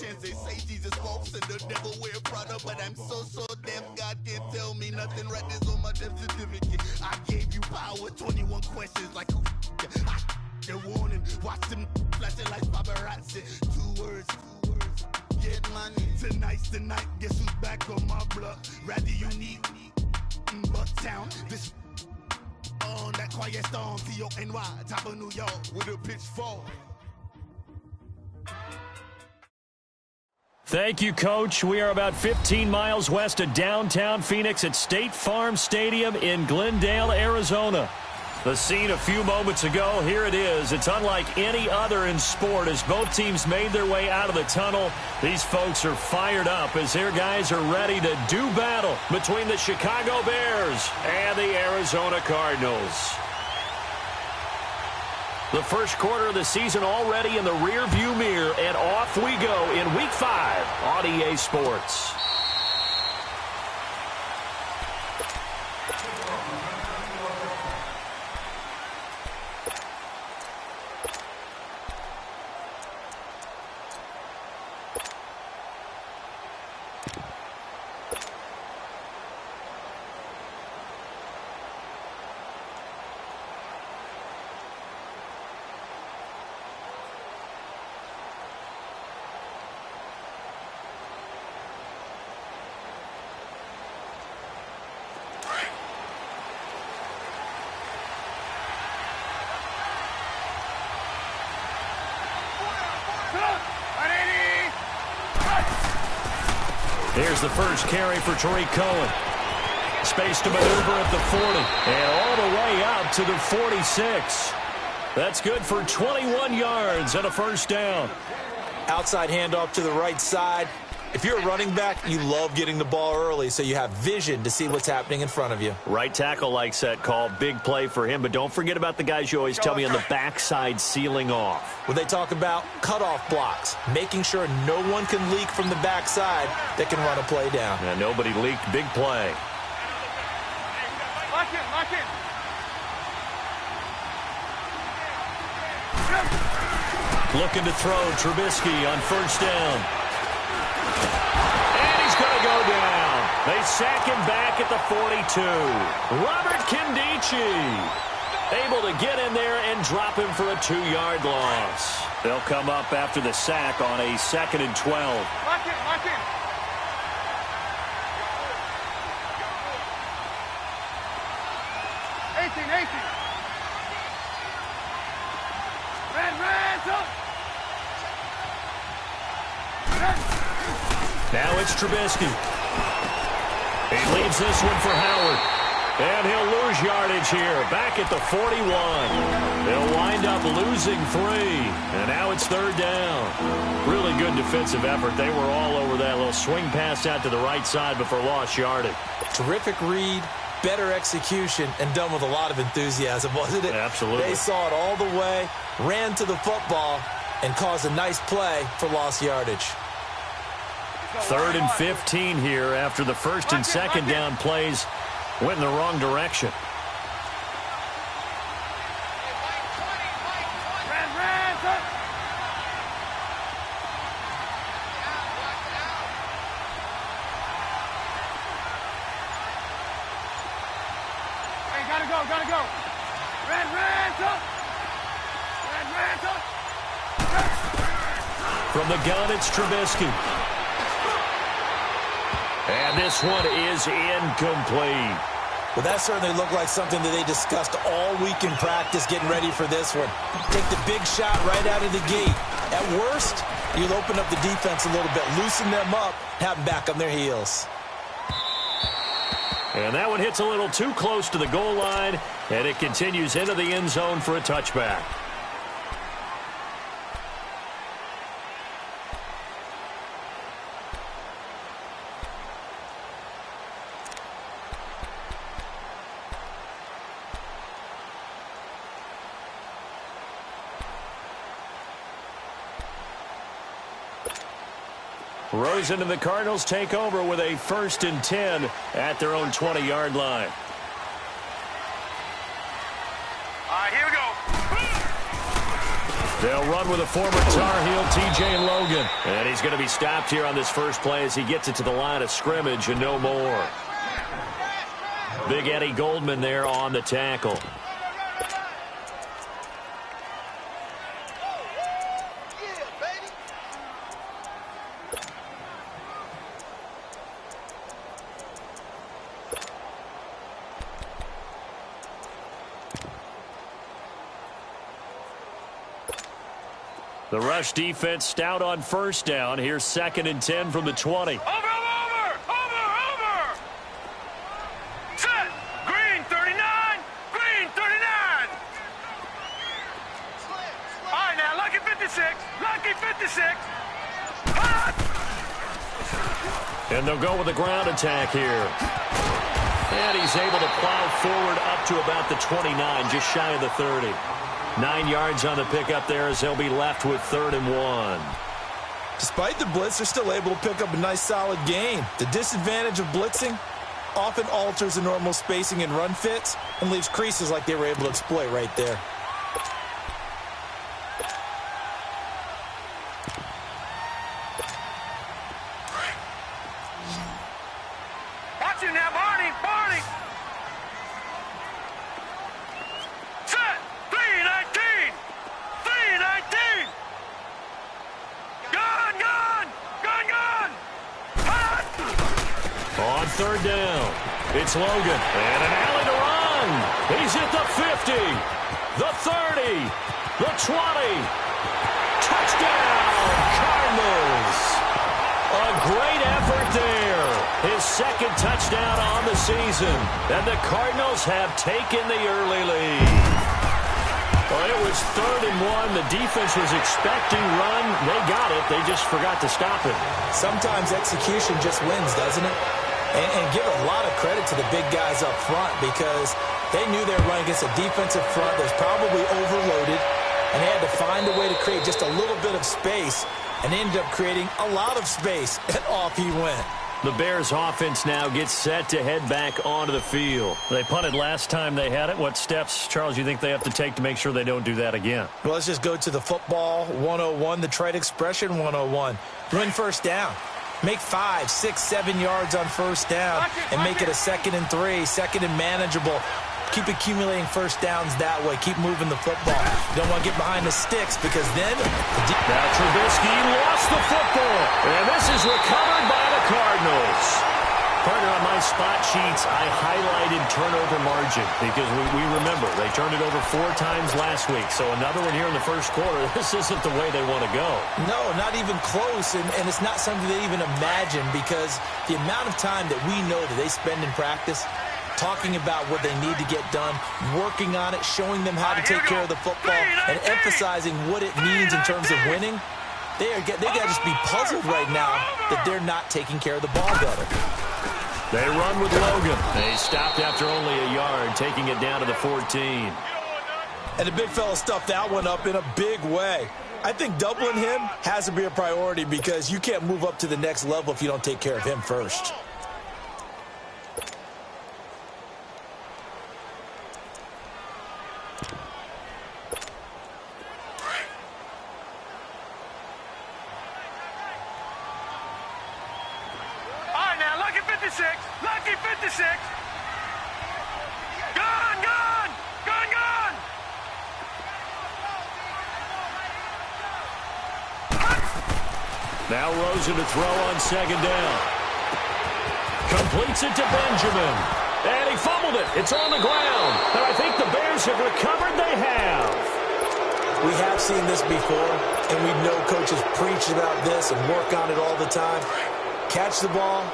chance. They say Jesus walks and the devil wear Prada, but I'm so deaf, God can't tell me nothing. Right there's on my death certificate. I gave you power, 21 questions like who the warning. Watch them flashing like paparazzi. Two words. Get money. Tonight's the night. Guess who's back on my block? Rather unique. Bucktown. This on that quiet storm. T-O-N-Y. Top of New York with a pitchfork. Thank you, Coach. We are about 15 miles west of downtown Phoenix at State Farm Stadium in Glendale, Arizona. The scene a few moments ago, here it is. It's unlike any other in sport as both teams made their way out of the tunnel. These folks are fired up as their guys are ready to do battle between the Chicago Bears and the Arizona Cardinals. The first quarter of the season already in the rearview mirror, and off we go in Week 5 on EA Sports. Here's the first carry for Tariq Cohen. Space to maneuver at the 40. And all the way out to the 46. That's good for 21 yards and a first down. Outside handoff to the right side. If you're a running back, you love getting the ball early so you have vision to see what's happening in front of you. Right tackle likes that call. Big play for him. But don't forget about the guys you always tell me on the backside sealing off. When they talk about cutoff blocks, making sure no one can leak from the backside that can run a play down. And nobody leaked. Big play. Lock in. Looking to throw Trubisky on first down. And he's going to go down. They sack him back at the 42. Robert Kindici able to get in there and drop him for a 2-yard loss. They'll come up after the sack on a 2nd and 12. Lock in. Now it's Trubisky. He leaves this one for Howard. And he'll lose yardage here. Back at the 41. They'll wind up losing 3. And now it's 3rd down. Really good defensive effort. They were all over that little swing pass out to the right side before lost yardage. Terrific read, better execution, and done with a lot of enthusiasm, wasn't it? Absolutely. They saw it all the way, ran to the football, and caused a nice play for lost yardage. 3rd and 15 here after the 1st and 2nd down plays went in the wrong direction. Hey, gotta go. From the gun, it's Trubisky. And this one is incomplete. Well, that certainly looked like something that they discussed all week in practice getting ready for this one. Take the big shot right out of the gate. At worst, you'll open up the defense a little bit, loosen them up, have them back on their heels. And that one hits a little too close to the goal line, and it continues into the end zone for a touchback. Rosen and the Cardinals take over with a 1st and 10 at their own 20-yard line. All right, here we go. They'll run with a former Tar Heel, T.J. Logan. And he's going to be stopped here on this first play as he gets it to the line of scrimmage and no more. Big Eddie Goldman there on the tackle. The rush defense stout on first down. Here's 2nd and 10 from the 20. Over! Set! Green 39! Green 39! All right, now, lucky 56! Lucky 56! And they'll go with the ground attack here. And he's able to plow forward up to about the 29, just shy of the 30. 9 yards on the pickup there as they'll be left with 3rd and 1. Despite the blitz, they're still able to pick up a nice solid gain. The disadvantage of blitzing often alters the normal spacing and run fits and leaves creases like they were able to exploit right there. Watch it now, Barney! Set! 319! 319! Gun! On 3rd down, it's Logan. And an alley to run. He's at the 50, the 30, the 20. Touchdown, Cardinals. A great effort there. His 2nd touchdown on the season. And the Cardinals have taken the early lead. Well, it was 3rd and 1. The defense was expecting run. They got it. They just forgot to stop it. Sometimes execution just wins, doesn't it? And give a lot of credit to the big guys up front because they knew they were running against a defensive front that's probably overloaded, and they had to find a way to create just a little bit of space, and they ended up creating a lot of space, and off he went. The Bears offense now gets set to head back onto the field. They punted last time they had it. What steps, Charles, you think they have to take to make sure they don't do that again? Well, let's just go to the football 101, the trite expression 101. Win first down. Make 5, 6, 7 yards on first down and make it a 2nd and 3, 2nd and manageable. Keep accumulating first downs that way. Keep moving the football. You don't want to get behind the sticks because then... Now Trubisky lost the football. And this is recovered by the Cardinals. Partner, on my spot sheets, I highlighted turnover margin because we remember they turned it over 4 times last week. So another one here in the first quarter. This isn't the way they want to go. No, not even close. And it's not something they even imagine because the amount of time that we know that they spend in practice talking about what they need to get done, working on it, showing them how to take care of the football, and emphasizing what it means in terms of winning, they got to just be puzzled right now that they're not taking care of the ball better. They run with Logan. They stopped after only a yard, taking it down to the 14. And the big fella stuffed that one up in a big way. I think doubling him has to be a priority because you can't move up to the next level if you don't take care of him first. Lucky 56! Gun! Now Rosen to throw on 2nd down. Completes it to Benjamin. And he fumbled it. It's on the ground. And I think the Bears have recovered. They have. We have seen this before, and we know coaches preach about this and work on it all the time. Catch the ball.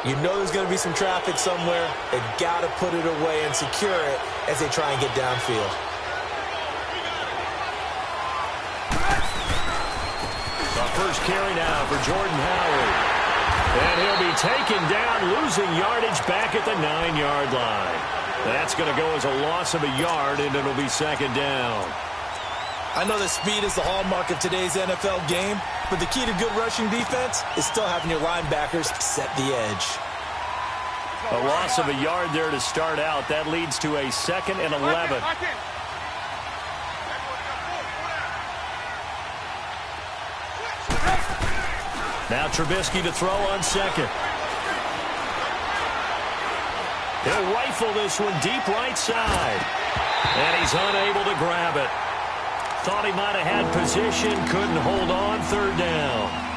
You know there's going to be some traffic somewhere. They've got to put it away and secure it as they try and get downfield. The first carry now for Jordan Howard. And he'll be taken down, losing yardage back at the 9-yard line. That's going to go as a loss of a yard, and it'll be 2nd down. I know that speed is the hallmark of today's NFL game, but the key to good rushing defense is still having your linebackers set the edge. A loss of a yard there to start out. That leads to a 2nd and 11. Now Trubisky to throw on second. He'll rifle this one deep right side. And he's unable to grab it. Thought he might have had position, couldn't hold on, third down.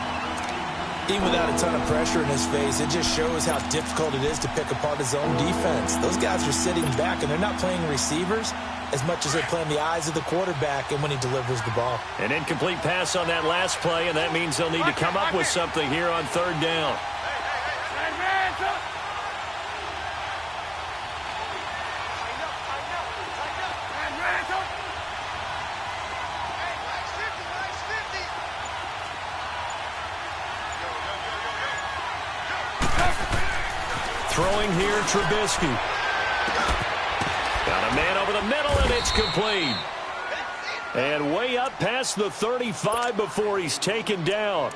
Even without a ton of pressure in his face, it just shows how difficult it is to pick apart his own defense. Those guys are sitting back, and they're not playing receivers as much as they're playing the eyes of the quarterback and when he delivers the ball. An incomplete pass on that last play, and that means they'll need to come up with something here on third down. Throwing here, Trubisky. Got a man over the middle, and it's complete. And way up past the 35 before he's taken down.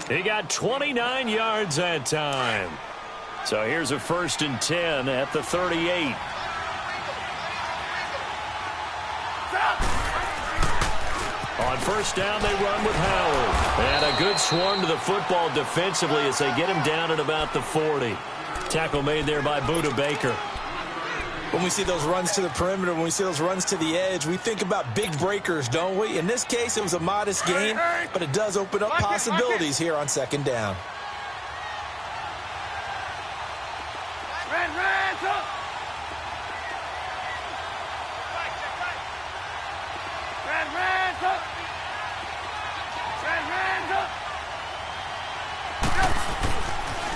He got 29 yards that time. So here's a 1st and 10 at the 38. On first down, they run with Howard. And a good swarm to the football defensively as they get him down at about the 40. Tackle made there by Budda Baker. When we see those runs to the perimeter, when we see those runs to the edge, we think about big breakers, don't we? In this case, it was a modest gain, but it does open up possibilities here on second down.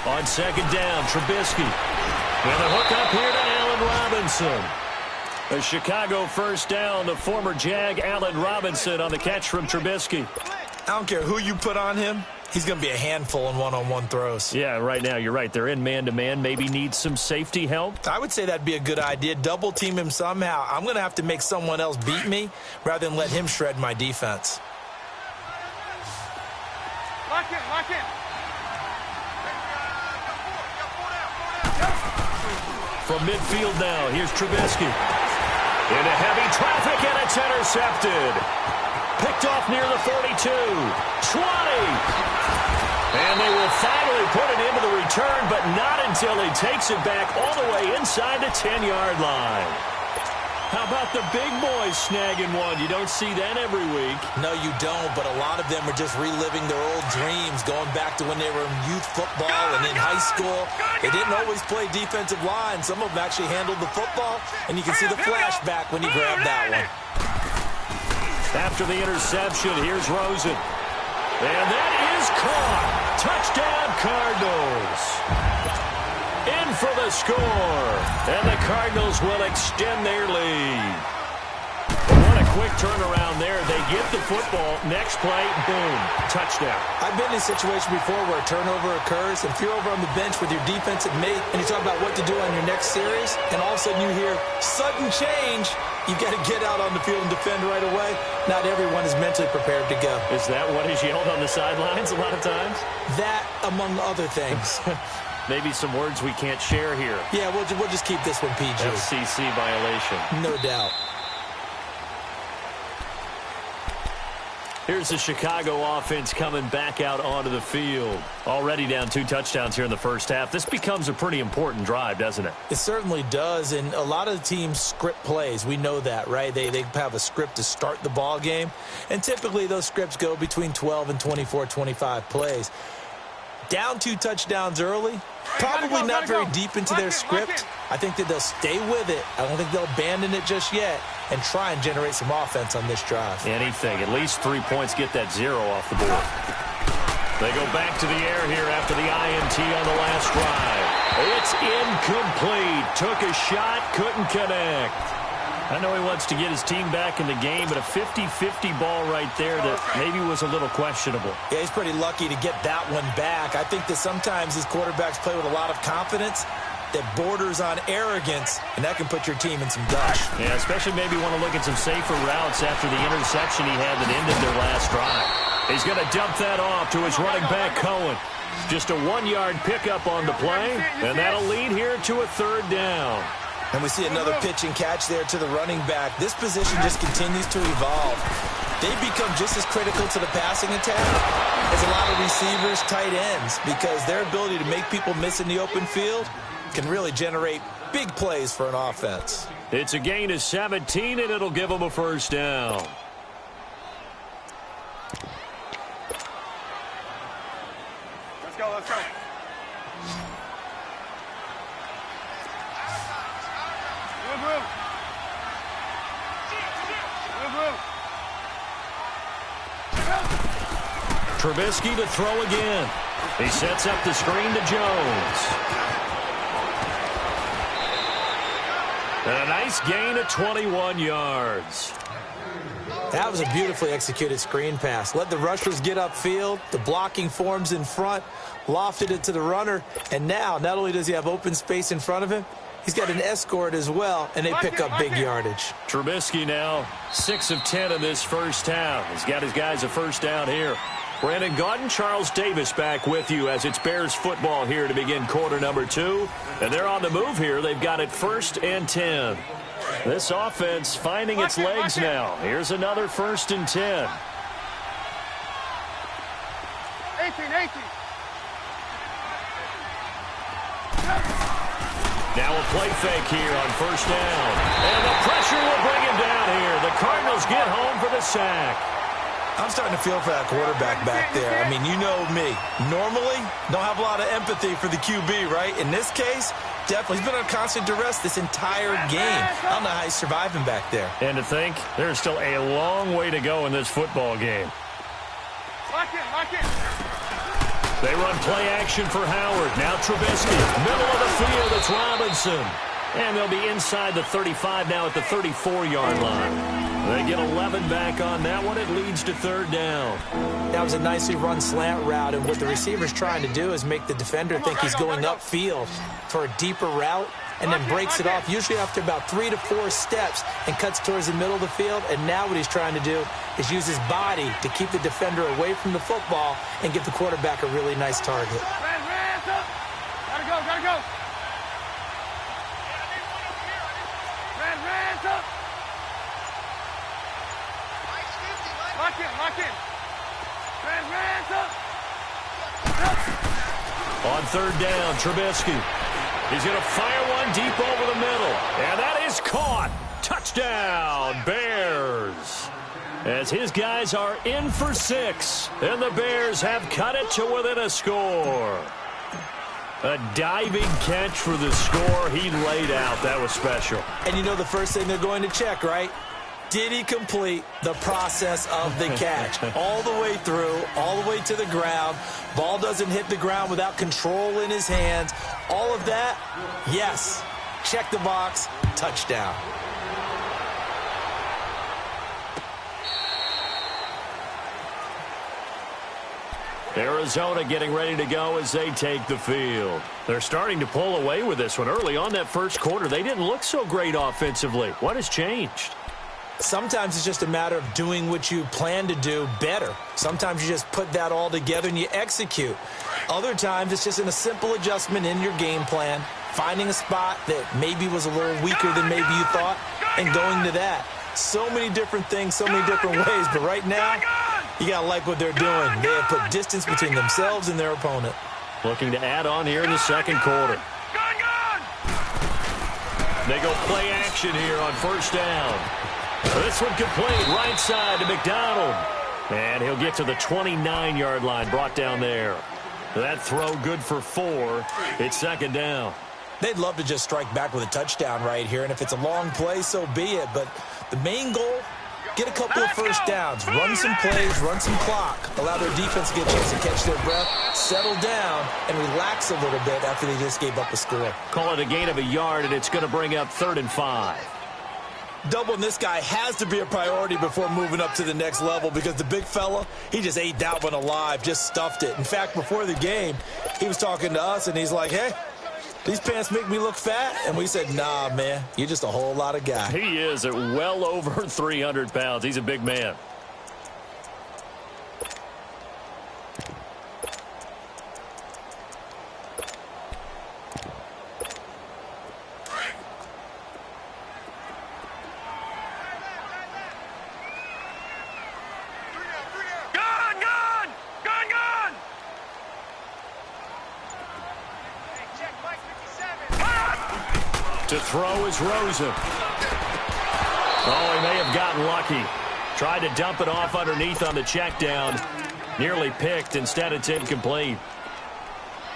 On second down, Trubisky. And a hook up here to Allen Robinson. A Chicago first down. The former Jag, Allen Robinson, on the catch from Trubisky. I don't care who you put on him. He's going to be a handful in one-on-one throws. Yeah, right now, you're right. They're in man-to-man. Maybe need some safety help. I would say that'd be a good idea. Double team him somehow. I'm going to have to make someone else beat me rather than let him shred my defense. Lock it. From midfield now, here's Trubisky. Into heavy traffic, and it's intercepted. Picked off near the 42. 20. And they will finally put it into the return, but not until he takes it back all the way inside the 10-yard line. How about the big boys snagging one? You don't see that every week. No, you don't, but a lot of them are just reliving their old dreams, going back to when they were in youth football and in high school. They didn't always play defensive line. Some of them actually handled the football, and you can see the flashback when you grab that one. After the interception, here's Rosen. And that is caught. Touchdown, Cardinals. In for the score. And the Cardinals will extend their lead. What a quick turnaround there. They get the football. Next play, boom, touchdown. I've been in a situation before where a turnover occurs. If you're over on the bench with your defensive mate and you talk about what to do on your next series, and all of a sudden you hear sudden change, you've got to get out on the field and defend right away. Not everyone is mentally prepared to go. Is that what is yelled on the sidelines a lot of times? That, among other things. Maybe some words we can't share here. Yeah, we'll just keep this one PG. FCC violation. No doubt. Here's the Chicago offense coming back out onto the field. Already down 2 touchdowns here in the first half. This becomes a pretty important drive, doesn't it? It certainly does, and a lot of the teams script plays. We know that, right? They have a script to start the ball game, and typically those scripts go between 12 and 24, 25 plays. Down 2 touchdowns early, probably not very deep into their script. I think that they'll stay with it. I don't think they'll abandon it just yet and try and generate some offense on this drive. Anything. At least 3 points, get that 0 off the board. They go back to the air here after the INT on the last drive. It's incomplete. Took a shot, couldn't connect. I know he wants to get his team back in the game, but a 50-50 ball right there that maybe was a little questionable. Yeah, he's pretty lucky to get that one back. I think that sometimes these quarterbacks play with a lot of confidence that borders on arrogance, and that can put your team in some dust. Yeah, especially maybe want to look at some safer routes after the interception he had that ended their last drive. He's going to dump that off to his running back, Cohen. Just a 1-yard pickup on the play, and that'll lead here to a 3rd down. And we see another pitch and catch there to the running back. This position just continues to evolve. They become just as critical to the passing attack as a lot of receivers, tight ends, because their ability to make people miss in the open field can really generate big plays for an offense. It's a gain of 17, and it'll give them a first down. Let's go, let's go. Move, move. Move, move. Trubisky to throw again. He sets up the screen to Jones. And a nice gain of 21 yards. That was a beautifully executed screen pass. Let the rushers get upfield. The blocking forms in front. Lofted it to the runner. And now, not only does he have open space in front of him, he's got an escort as well, and they pick up big yardage. Trubisky now 6 of 10 in this first half. He's got his guys a first down here. Brandon Gaudin, Charles Davis back with you as it's Bears football here to begin quarter number 2. And they're on the move here. They've got it 1st and 10. This offense finding its legs now. Here's another 1st and 10. 18. Now a play fake here on first down. And the pressure will bring him down here. The Cardinals get home for the sack. I'm starting to feel for that quarterback back there. I mean, you know me. Normally, don't have a lot of empathy for the QB, right? In this case, definitely. He's been on constant duress this entire game. I don't know how he's surviving back there. And to think, there's still a long way to go in this football game. Lock in. They run play action for Howard. Now Trubisky. Middle of the field, it's Robinson. And they'll be inside the 35 now at the 34-yard line. They get 11 back on that one. It leads to 3rd down. That was a nicely run slant route, and what the receiver's trying to do is make the defender think he's going upfield for a deeper route, and then breaks it off, usually after about 3 to 4 steps, and cuts towards the middle of the field. And now what he's trying to do is use his body to keep the defender away from the football and give the quarterback a really nice target. Gotta go. Hands up. Lock in. Hands up. On 3rd down, Trubisky. He's going to fire one deep over the middle. And that is caught. Touchdown, Bears. As his guys are in for 6. And the Bears have cut it to within a score. A diving catch for the score. He laid out. That was special. And you know the first thing they're going to check, right? Did he complete the process of the catch? All the way through, all the way to the ground. Ball doesn't hit the ground without control in his hands. All of that, yes. Check the box, touchdown. Arizona getting ready to go as they take the field. They're starting to pull away with this one. Early on that first quarter, they didn't look so great offensively. What has changed? Sometimes it's just a matter of doing what you plan to do better. Sometimes you just put that all together and you execute. Other times it's just in a simple adjustment in your game plan, finding a spot that maybe was a little weaker than maybe you thought, and going to that. So many different things, so many different ways, but right now, you got to like what they're doing. They have put distance between themselves and their opponent. Looking to add on here in the second quarter. They go play action here on first down. This one complete, right side to McDonald. And he'll get to the 29-yard line, brought down there. That throw good for 4. It's second down. They'd love to just strike back with a touchdown right here, and if it's a long play, so be it. But the main goal, get a couple of first downs, run some plays, run some clock, allow their defense to get a chance to catch their breath, settle down, and relax a little bit after they just gave up a score. Call it a gain of a yard, and it's going to bring up 3rd and 5. Doubling this guy has to be a priority before moving up to the next level, because the big fella, he just ate that one alive, just stuffed it. In fact, before the game, he was talking to us, and he's like, hey, these pants make me look fat? And we said, nah, man, you're just a whole lot of guy. He is at well over 300 pounds. He's a big man. To throw is Rosen. Oh, he may have gotten lucky. Tried to dump it off underneath on the check down. Nearly picked. Instead, it's incomplete.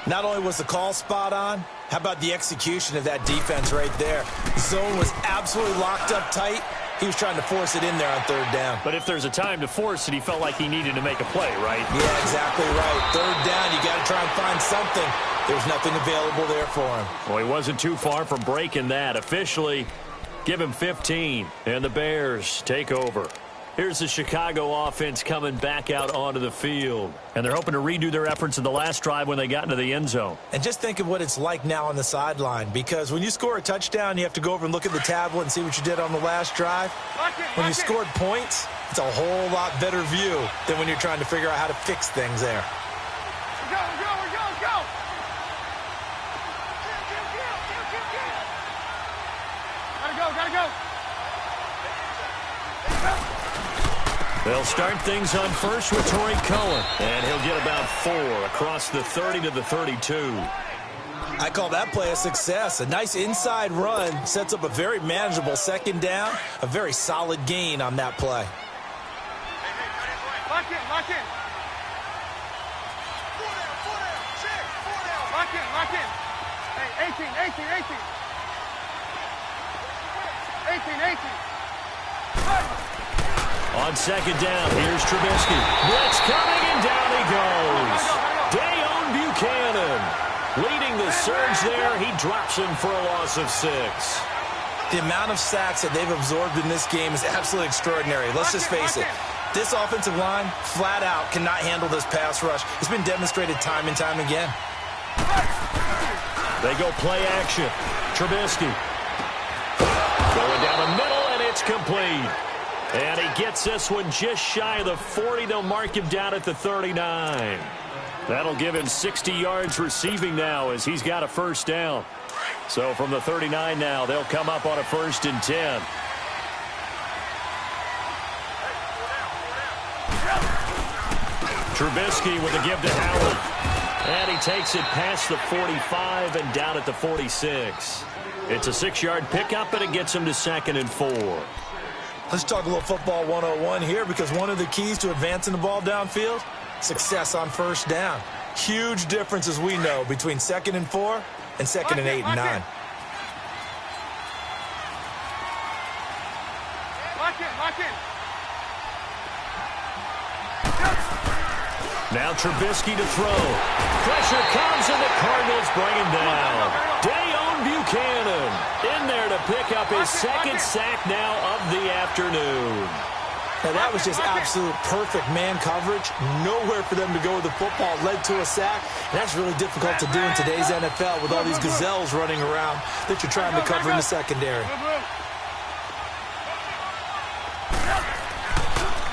Not only was the call spot on, how about the execution of that defense right there? The zone was absolutely locked up tight. He was trying to force it in there on third down. But if there's a time to force it, he felt like he needed to make a play, right? Yeah, exactly right. Third down, you got to try and find something. There's nothing available there for him. Well, he wasn't too far from breaking that. Officially, give him 15, and the Bears take over. Here's the Chicago offense coming back out onto the field. And they're hoping to redo their efforts in the last drive when they got into the end zone. And just think of what it's like now on the sideline, because when you score a touchdown, you have to go over and look at the tablet and see what you did on the last drive. When you scored points, it's a whole lot better view than when you're trying to figure out how to fix things there. Go! Gotta go! They'll start things on first with Torrey Cohen. And he'll get about 4 across the 30 to the 32. I call that play a success. A nice inside run sets up a very manageable second down. A very solid gain on that play. Lock in! Lock in! Hey, 18. On second down, here's Trubisky. Blitz coming, and down he goes. Dayon Buchanan leading the surge there. He drops him for a loss of 6. The amount of sacks that they've absorbed in this game is absolutely extraordinary. Let's just face it. This offensive line, flat out, cannot handle this pass rush. It's been demonstrated time and time again. They go play action. Trubisky going down the middle, and it's complete. And he gets this one just shy of the 40. They'll mark him down at the 39. That'll give him 60 yards receiving now as he's got a first down. So from the 39 now, they'll come up on a 1st and 10. Trubisky with a give to Howard. And he takes it past the 45 and down at the 46. It's a 6-yard pickup, and it gets him to 2nd and 4. Let's talk a little football 101 here, because one of the keys to advancing the ball downfield, success on first down. Huge difference, as we know, between 2nd and 4 and 2nd and 8 and 9. Lock in. Now Trubisky to throw. Pressure comes, and the Cardinals bring him down. Dayon Buchanan in there to pick up his 2nd sack now of the afternoon. Now that was just absolute perfect man coverage. Nowhere for them to go with the football. Led to a sack. And that's really difficult to do in today's NFL with all these gazelles running around that you're trying to cover in the secondary.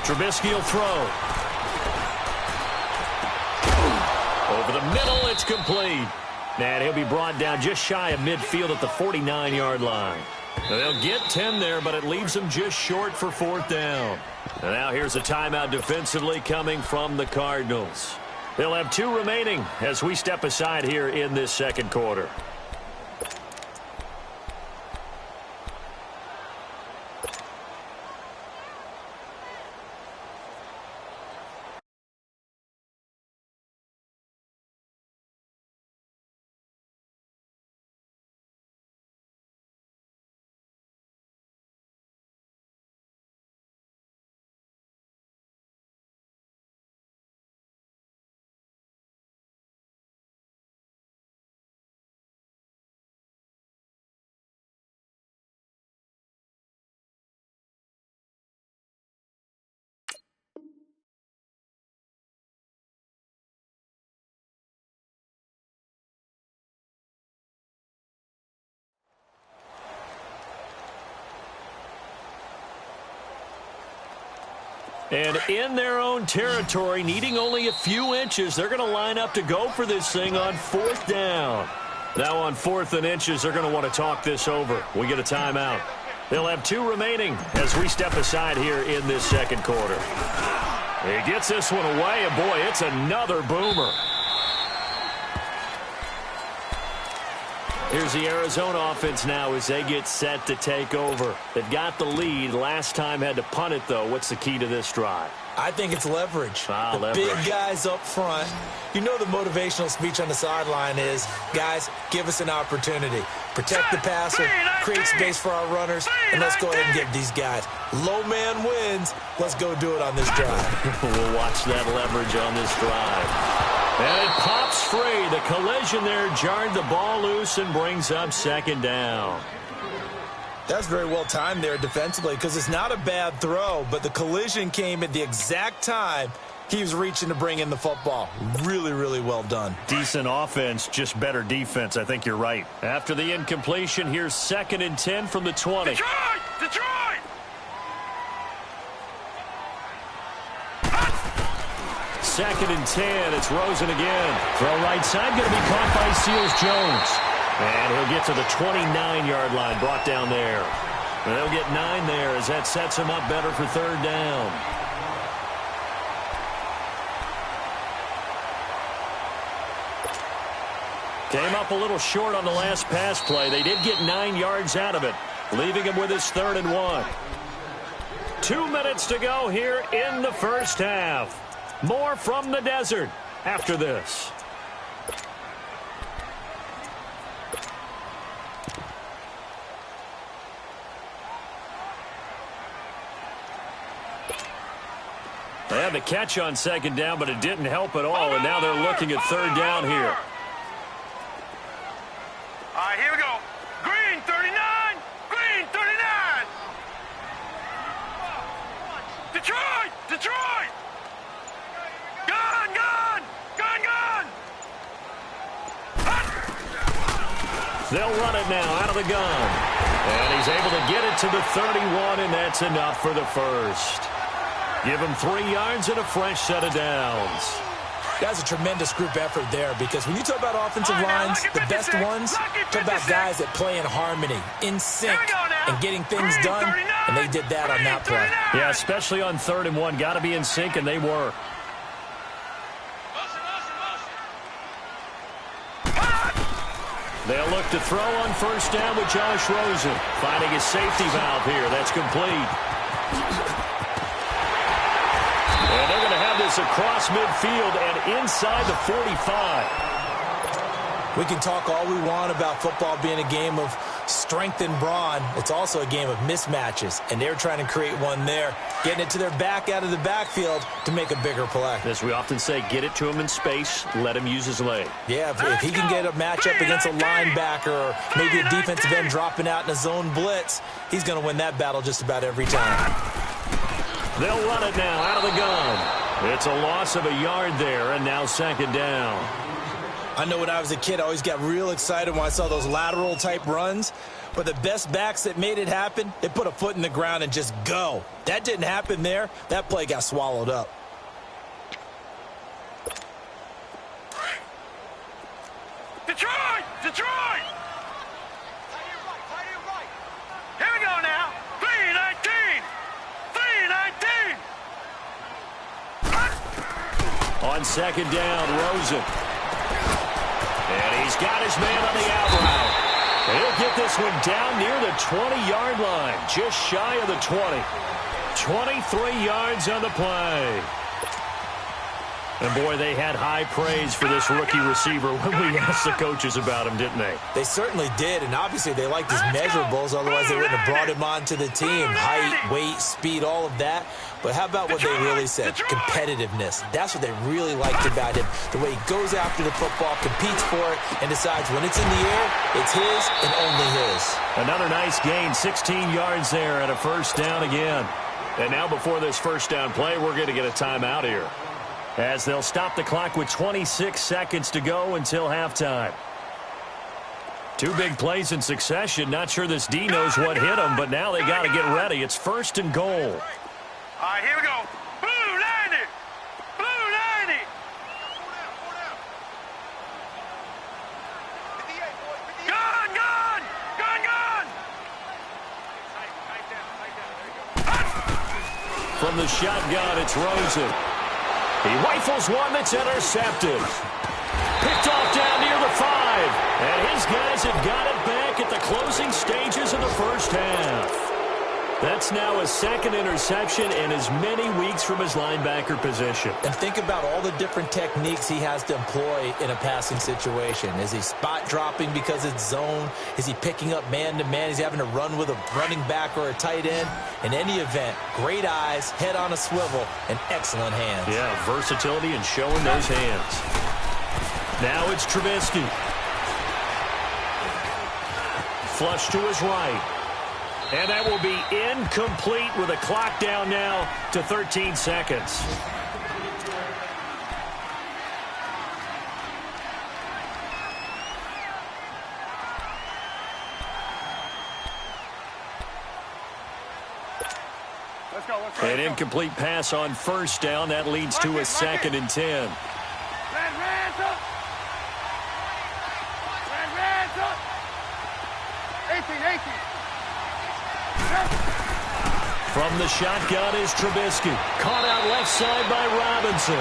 Trubisky will throw. Over the middle, it's complete. And he'll be brought down just shy of midfield at the 49-yard line. They'll get 10 there, but it leaves them just short for 4th down. And now here's a timeout defensively coming from the Cardinals. They'll have 2 remaining as we step aside here in this 2nd quarter. And in their own territory, needing only a few inches, they're going to line up to go for this thing on 4th down. Now on 4th and inches, they're going to want to talk this over. We get a timeout. They'll have 2 remaining as we step aside here in this 2nd quarter. He gets this one away, and boy, it's another boomer. Here's the Arizona offense now as they get set to take over. They've got the lead. Last time had to punt it, though. What's the key to this drive? I think it's leverage. Leverage. Big guys up front. You know the motivational speech on the sideline is, guys, give us an opportunity. Protect the passer, create space for our runners, and let's go ahead and give these guys. Low man wins. Let's go do it on this drive. We'll watch that leverage on this drive. And it pops free. The collision there jarred the ball loose and brings up second down. That's very well timed there defensively because it's not a bad throw, but the collision came at the exact time he was reaching to bring in the football. Really, really well done. Decent offense, just better defense. I think you're right. After the incompletion, here's 2nd and 10 from the 20. Detroit! Detroit! 2nd and 10. It's Rosen again. Throw right side, going to be caught by Seals-Jones. And he'll get to the 29-yard line, brought down there. And they'll get 9 there as that sets him up better for 3rd down. Came up a little short on the last pass play. They did get 9 yards out of it, leaving him with his 3rd and 1. 2 minutes to go here in the first half. More from the desert after this. They had the catch on 2nd down, but it didn't help at all, and now they're looking at 3rd down here. All right, here we go. Green, 39. Green, 39. Detroit! Detroit! Gun, gun! Gun, gun! They'll run it now out of the gun. And he's able to get it to the 31, and that's enough for the first. Give him 3 yards and a fresh set of downs. That's a tremendous group effort there because when you talk about offensive lines, the best ones, talk about guys that play in harmony, in sync, and getting things done, and they did that on that play. Yeah, especially on 3rd and 1. Got to be in sync, and they were. They'll look to throw on 1st down with Josh Rosen. Finding his safety valve here. That's complete. And they're going to have this across midfield and inside the 45. We can talk all we want about football being a game of strength and brawn. It's also a game of mismatches, and they're trying to create one there, getting it to their back out of the backfield to make a bigger play. As we often say, get it to him in space, let him use his leg. Yeah, if he can get a matchup against a linebacker or maybe a defensive end dropping out in a zone blitz, he's going to win that battle just about every time. They'll run it now out of the gun. It's a loss of a yard there, and now 2nd down. I know when I was a kid, I always got real excited when I saw those lateral-type runs. But the best backs that made it happen, they put a foot in the ground and just go. That didn't happen there. That play got swallowed up. Detroit! Detroit! Here we go now. 3-19. 3-19. On 2nd down, Rosen. And he's got his man on the out route. He'll get this one down near the 20-yard line, just shy of the 20. 23 yards on the play. And, boy, they had high praise for this rookie receiver when we asked the coaches about him, didn't they? They certainly did, and obviously they liked his measurables, otherwise they wouldn't have brought him onto the team. Height, weight, speed, all of that. But how about what they really said? Competitiveness. That's what they really liked about him. The way he goes after the football, competes for it, and decides when it's in the air, it's his and only his. Another nice gain, 16 yards there and a 1st down again. And now before this 1st down play, we're going to get a timeout here, as they'll stop the clock with 26 seconds to go until halftime. 2 big plays in succession. Not sure this D knows what hit him, but now they got to get ready. It's 1st and goal. All right, here we go. Blue 90. Blue 90. Gun, gun. Gun, gun. From the shotgun, it's Rosen. He rifles one that's intercepted. Picked off down near the 5. And his guys have got it back at the closing stages of the first half. That's now his second interception in as many weeks from his linebacker position. And think about all the different techniques he has to employ in a passing situation. Is he spot dropping because it's zone? Is he picking up man-to-man? Is he having to run with a running back or a tight end? In any event, great eyes, head on a swivel, and excellent hands. Yeah, versatility and showing those hands. Now it's Trubisky. Flush to his right. And that will be incomplete with a clock down now to 13 seconds. An incomplete pass on first down. That leads to a 2nd and 10. From the shotgun is Trubisky. Caught out left side by Robinson.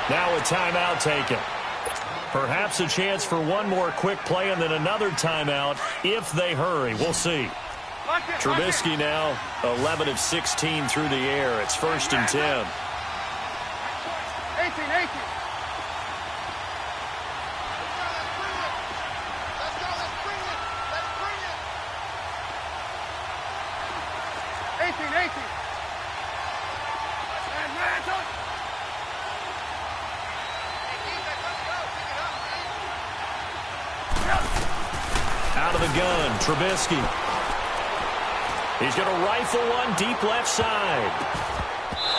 Now a timeout taken. Perhaps a chance for one more quick play and then another timeout if they hurry. We'll see. Trubisky now 11 of 16 through the air. It's 1st and 10. 18. Out of the gun, Trubisky. He's going to rifle one deep left side.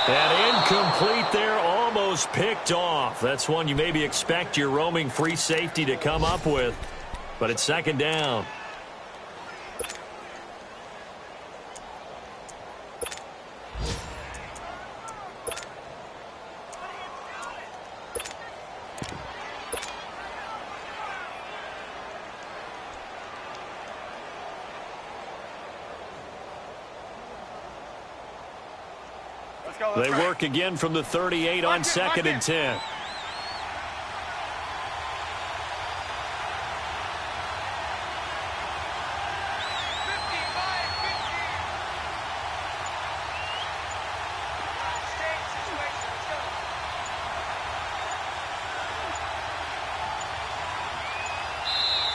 And incomplete there, almost picked off. That's one you maybe expect your roaming free safety to come up with. But it's 2nd down. They work again from the 38 on 2nd and 10.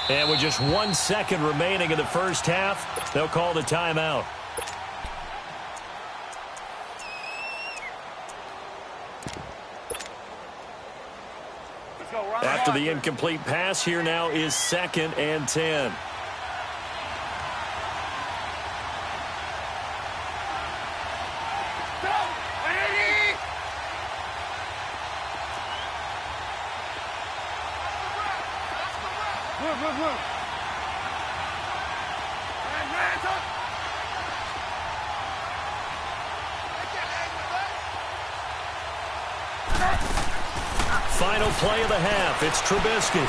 And with just 1 second remaining in the first half, they'll call the timeout. After the incomplete pass, here now is 2nd and 10. Final play of the half. It's Trubisky.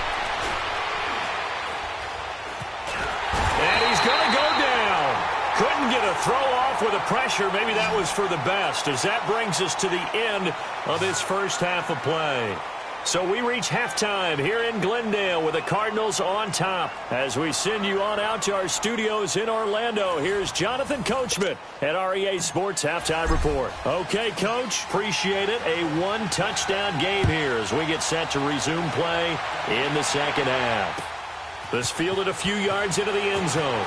And he's going to go down. Couldn't get a throw off with the pressure. Maybe that was for the best, as that brings us to the end of this first half of play. So we reach halftime here in Glendale with the Cardinals on top. As we send you on out to our studios in Orlando, here's Jonathan Coachman at REA Sports Halftime Report. Okay, Coach, appreciate it. A one-touchdown game here as we get set to resume play in the second half. This fielded a few yards into the end zone.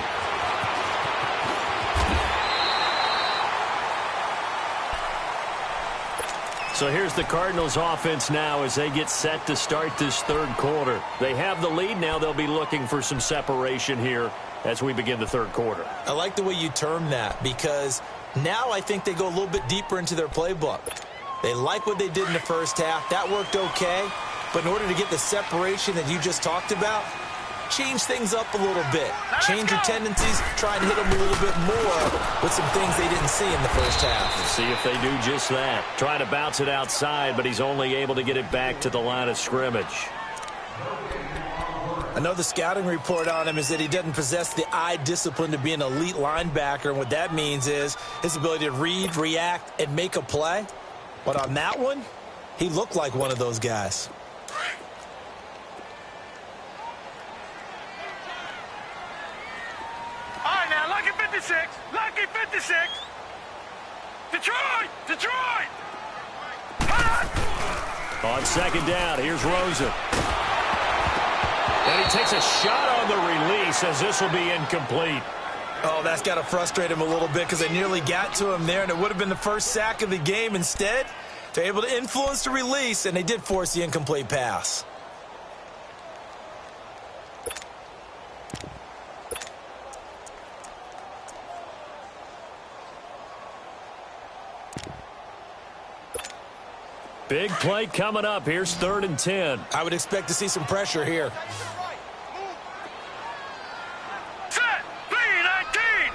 So here's the Cardinals offense now as they get set to start this third quarter. They have the lead. Now they'll be looking for some separation here as we begin the third quarter. I like the way you term that, because now I think they go a little bit deeper into their playbook. They like what they did in the first half. That worked okay. But in order to get the separation that you just talked about, change things up a little bit. Change your tendencies. Try and hit them a little bit more with some things they didn't see in the first half. We'll see if they do just that. Trying to bounce it outside, but he's only able to get it back to the line of scrimmage. I know the scouting report on him is that he doesn't possess the eye discipline to be an elite linebacker, and what that means is his ability to read, react, and make a play. But on that one, he looked like one of those guys. 56. Lucky 56. Detroit. Detroit. On second down, here's Rosen. And he takes a shot on the release as this will be incomplete. Oh, that's got to frustrate him a little bit because they nearly got to him there, and it would have been the first sack of the game. Instead, they're able to influence the release, and they did force the incomplete pass. Big play coming up. Here's 3rd and 10. I would expect to see some pressure here. Set. 3-19.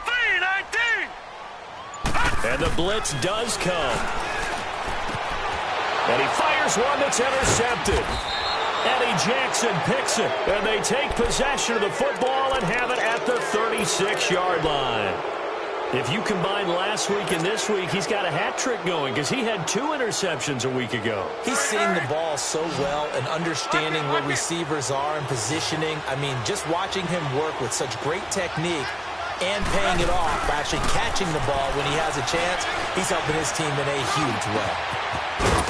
3-19. And the blitz does come. And he fires one that's intercepted. Eddie Jackson picks it. And they take possession of the football and have it at the 36-yard line. If you combine last week and this week, he's got a hat trick going because he had 2 interceptions a week ago. He's seeing the ball so well and understanding where receivers are and positioning. I mean, just watching him work with such great technique and paying it off by actually catching the ball when he has a chance, he's helping his team in a huge way.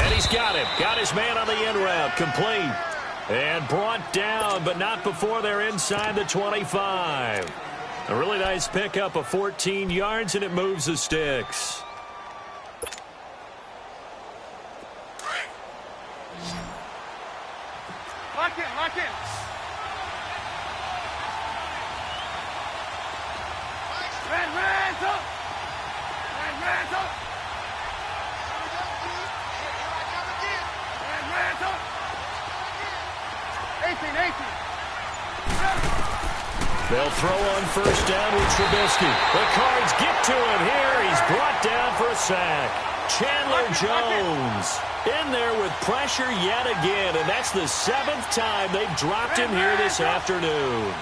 And he's got him. Got his man on the in route. Complete. And brought down, but not before they're inside the 25. A really nice pickup of 14 yards, and it moves the sticks. Lock in. Lock in. Ransom. Ransom. Ransom. 18. They'll throw on first down with Trubisky. The Cards get to him here. He's brought down for a sack. Chandler Jones in there with pressure yet again, and that's the 7th time they've dropped him here this afternoon.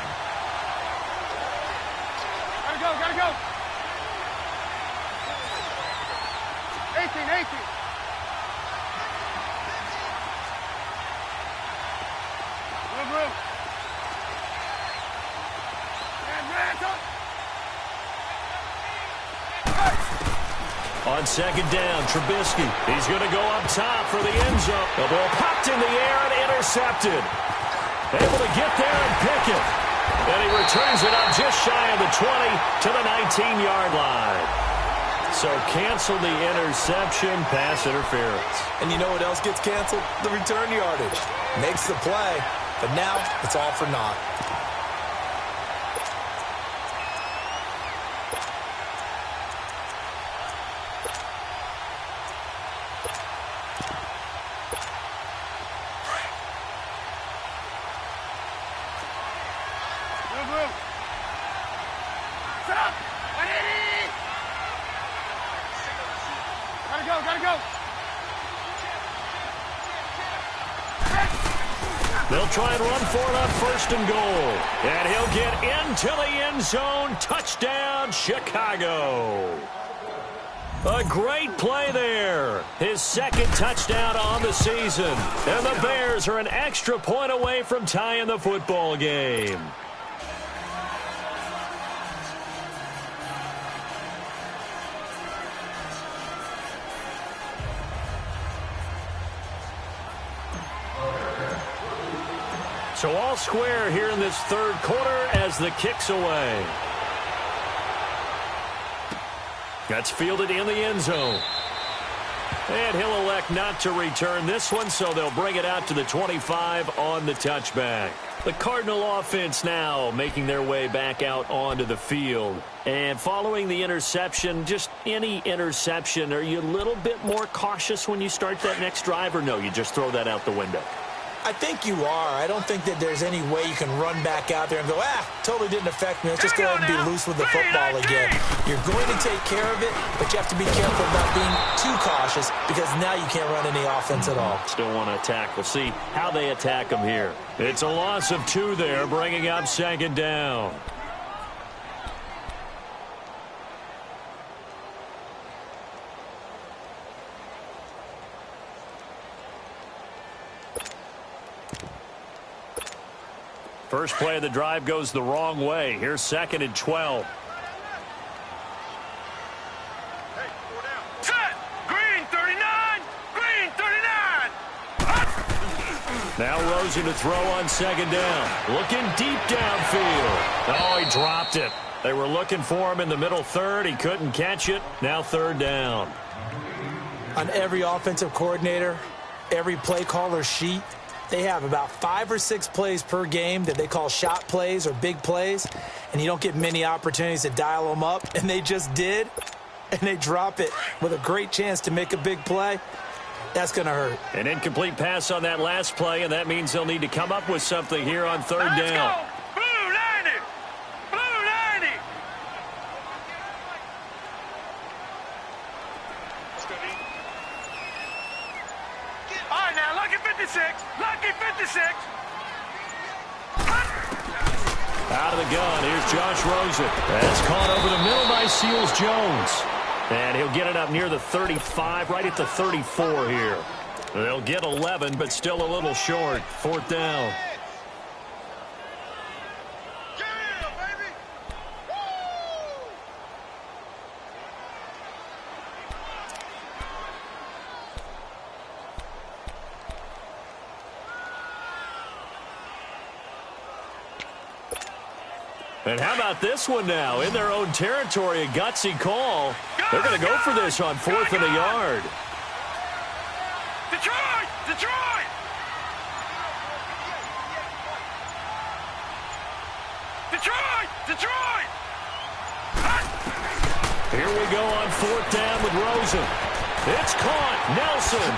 Gotta go. 18. Room. On second down, Trubisky. He's going to go up top for the end zone. The ball popped in the air and intercepted. Able to get there and pick it. And he returns it up just shy of the 20 to the 19-yard line. So cancel the interception, pass interference. And you know what else gets canceled? The return yardage. Makes the play, but now it's all for naught. Gotta go. They'll try and run for it on 1st and goal. And he'll get into the end zone. Touchdown, Chicago. A great play there. His 2nd touchdown on the season. And the Bears are an extra point away from tying the football game. So all square here in this 3rd quarter as the kick's away. That's fielded in the end zone. And he'll elect not to return this one, so they'll bring it out to the 25 on the touchback. The Cardinal offense now making their way back out onto the field. And following the interception, just any interception, are you a little bit more cautious when you start that next drive, or no, you just throw that out the window? I think you are. I don't think that there's any way you can run back out there and go, totally didn't affect me. Let's just go ahead and be loose with the football again. You're going to take care of it, but you have to be careful about being too cautious because now you can't run any offense at all. Still want to attack. We'll see how they attack them here. It's a loss of 2 there, bringing up 2nd down. First play of the drive goes the wrong way. Here's 2nd and 12. Now Rosen to throw on second down. Looking deep downfield. Oh, he dropped it. They were looking for him in the middle third. He couldn't catch it. Now third down. On every offensive coordinator, every play caller sheet, they have about 5 or 6 plays per game that they call shot plays or big plays, and you don't get many opportunities to dial them up, and they just did, and they drop it with a great chance to make a big play. That's going to hurt. An incomplete pass on that last play, and that means they'll need to come up with something here on third down. Let's go! Blue 90! Blue 90! All right, now, lucky 56. Lucky 56. Out of the gun, here's Josh Rosen. That's caught over the middle by Seals Jones. And he'll get it up near the 35, right at the 34 here. They'll get 11, but still a little short. Fourth down. And how about this one now? In their own territory, a gutsy call. They're going to go for this on 4th and a yard. Detroit! Detroit! Detroit! Detroit! Here we go on 4th down with Rosen. It's caught. Nelson.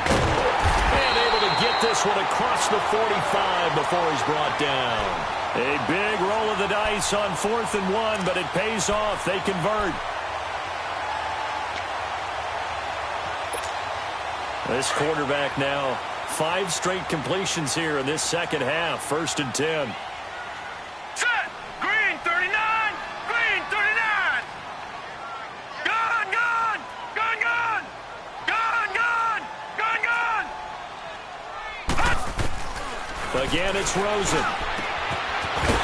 And able to get this one across the 45 before he's brought down. A big roll of the dice on 4th and 1, but it pays off. They convert. This quarterback now, 5 straight completions here in this second half. 1st and 10. Set! Green 39! Green 39! Gun, gun! Gun, gun! Gun, gun! Gun, gun! Again, it's Rosen.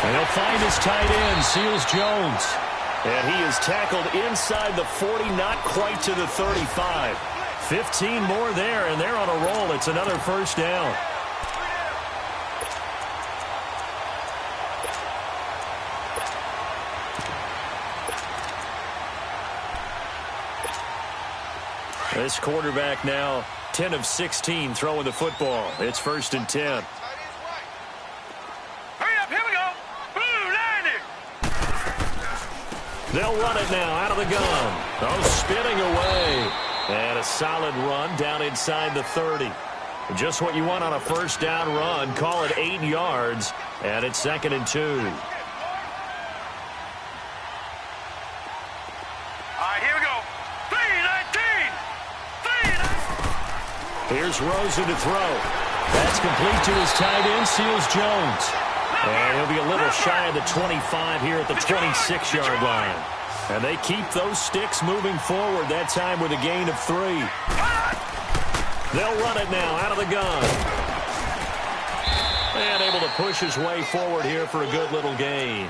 And he'll find his tight end, Seals Jones. And he is tackled inside the 40, not quite to the 35. 15 more there, and they're on a roll. It's another first down. This quarterback now 10 of 16 throwing the football. It's 1st and 10. They'll run it now out of the gun. Oh, spinning away. And a solid run down inside the 30. Just what you want on a first down run. Call it 8 yards. And it's 2nd and 2. All right, here we go. 3-19. 3-19. Here's Rosen to throw. That's complete to his tight end, Seals Jones. And he'll be a little shy of the 25 here at the 26-yard line. And they keep those sticks moving forward, that time with a gain of 3. They'll run it now out of the gun. And able to push his way forward here for a good little gain.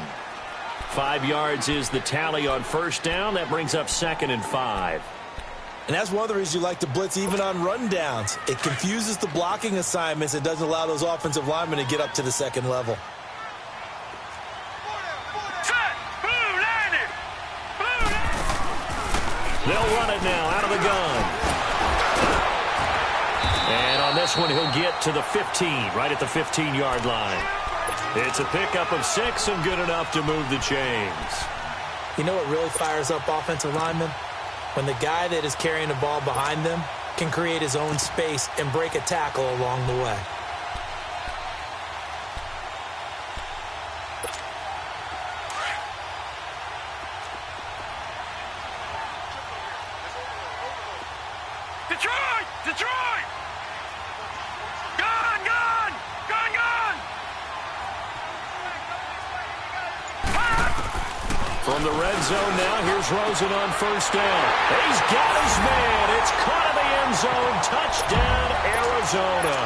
5 yards is the tally on first down. That brings up 2nd and 5. And that's one of the reasons you like to blitz even on rundowns. It confuses the blocking assignments. It doesn't allow those offensive linemen to get up to the second level. They'll run it now out of the gun. And on this one, he'll get to the 15, right at the 15-yard line. It's a pickup of 6 and good enough to move the chains. You know what really fires up offensive linemen? When the guy that is carrying the ball behind them can create his own space and break a tackle along the way. Detroit! Detroit! Gun, gun! Gun, gun! From the red zone now, here's Rosen on first down. He's got his man. It's caught in the end zone. Touchdown, Arizona.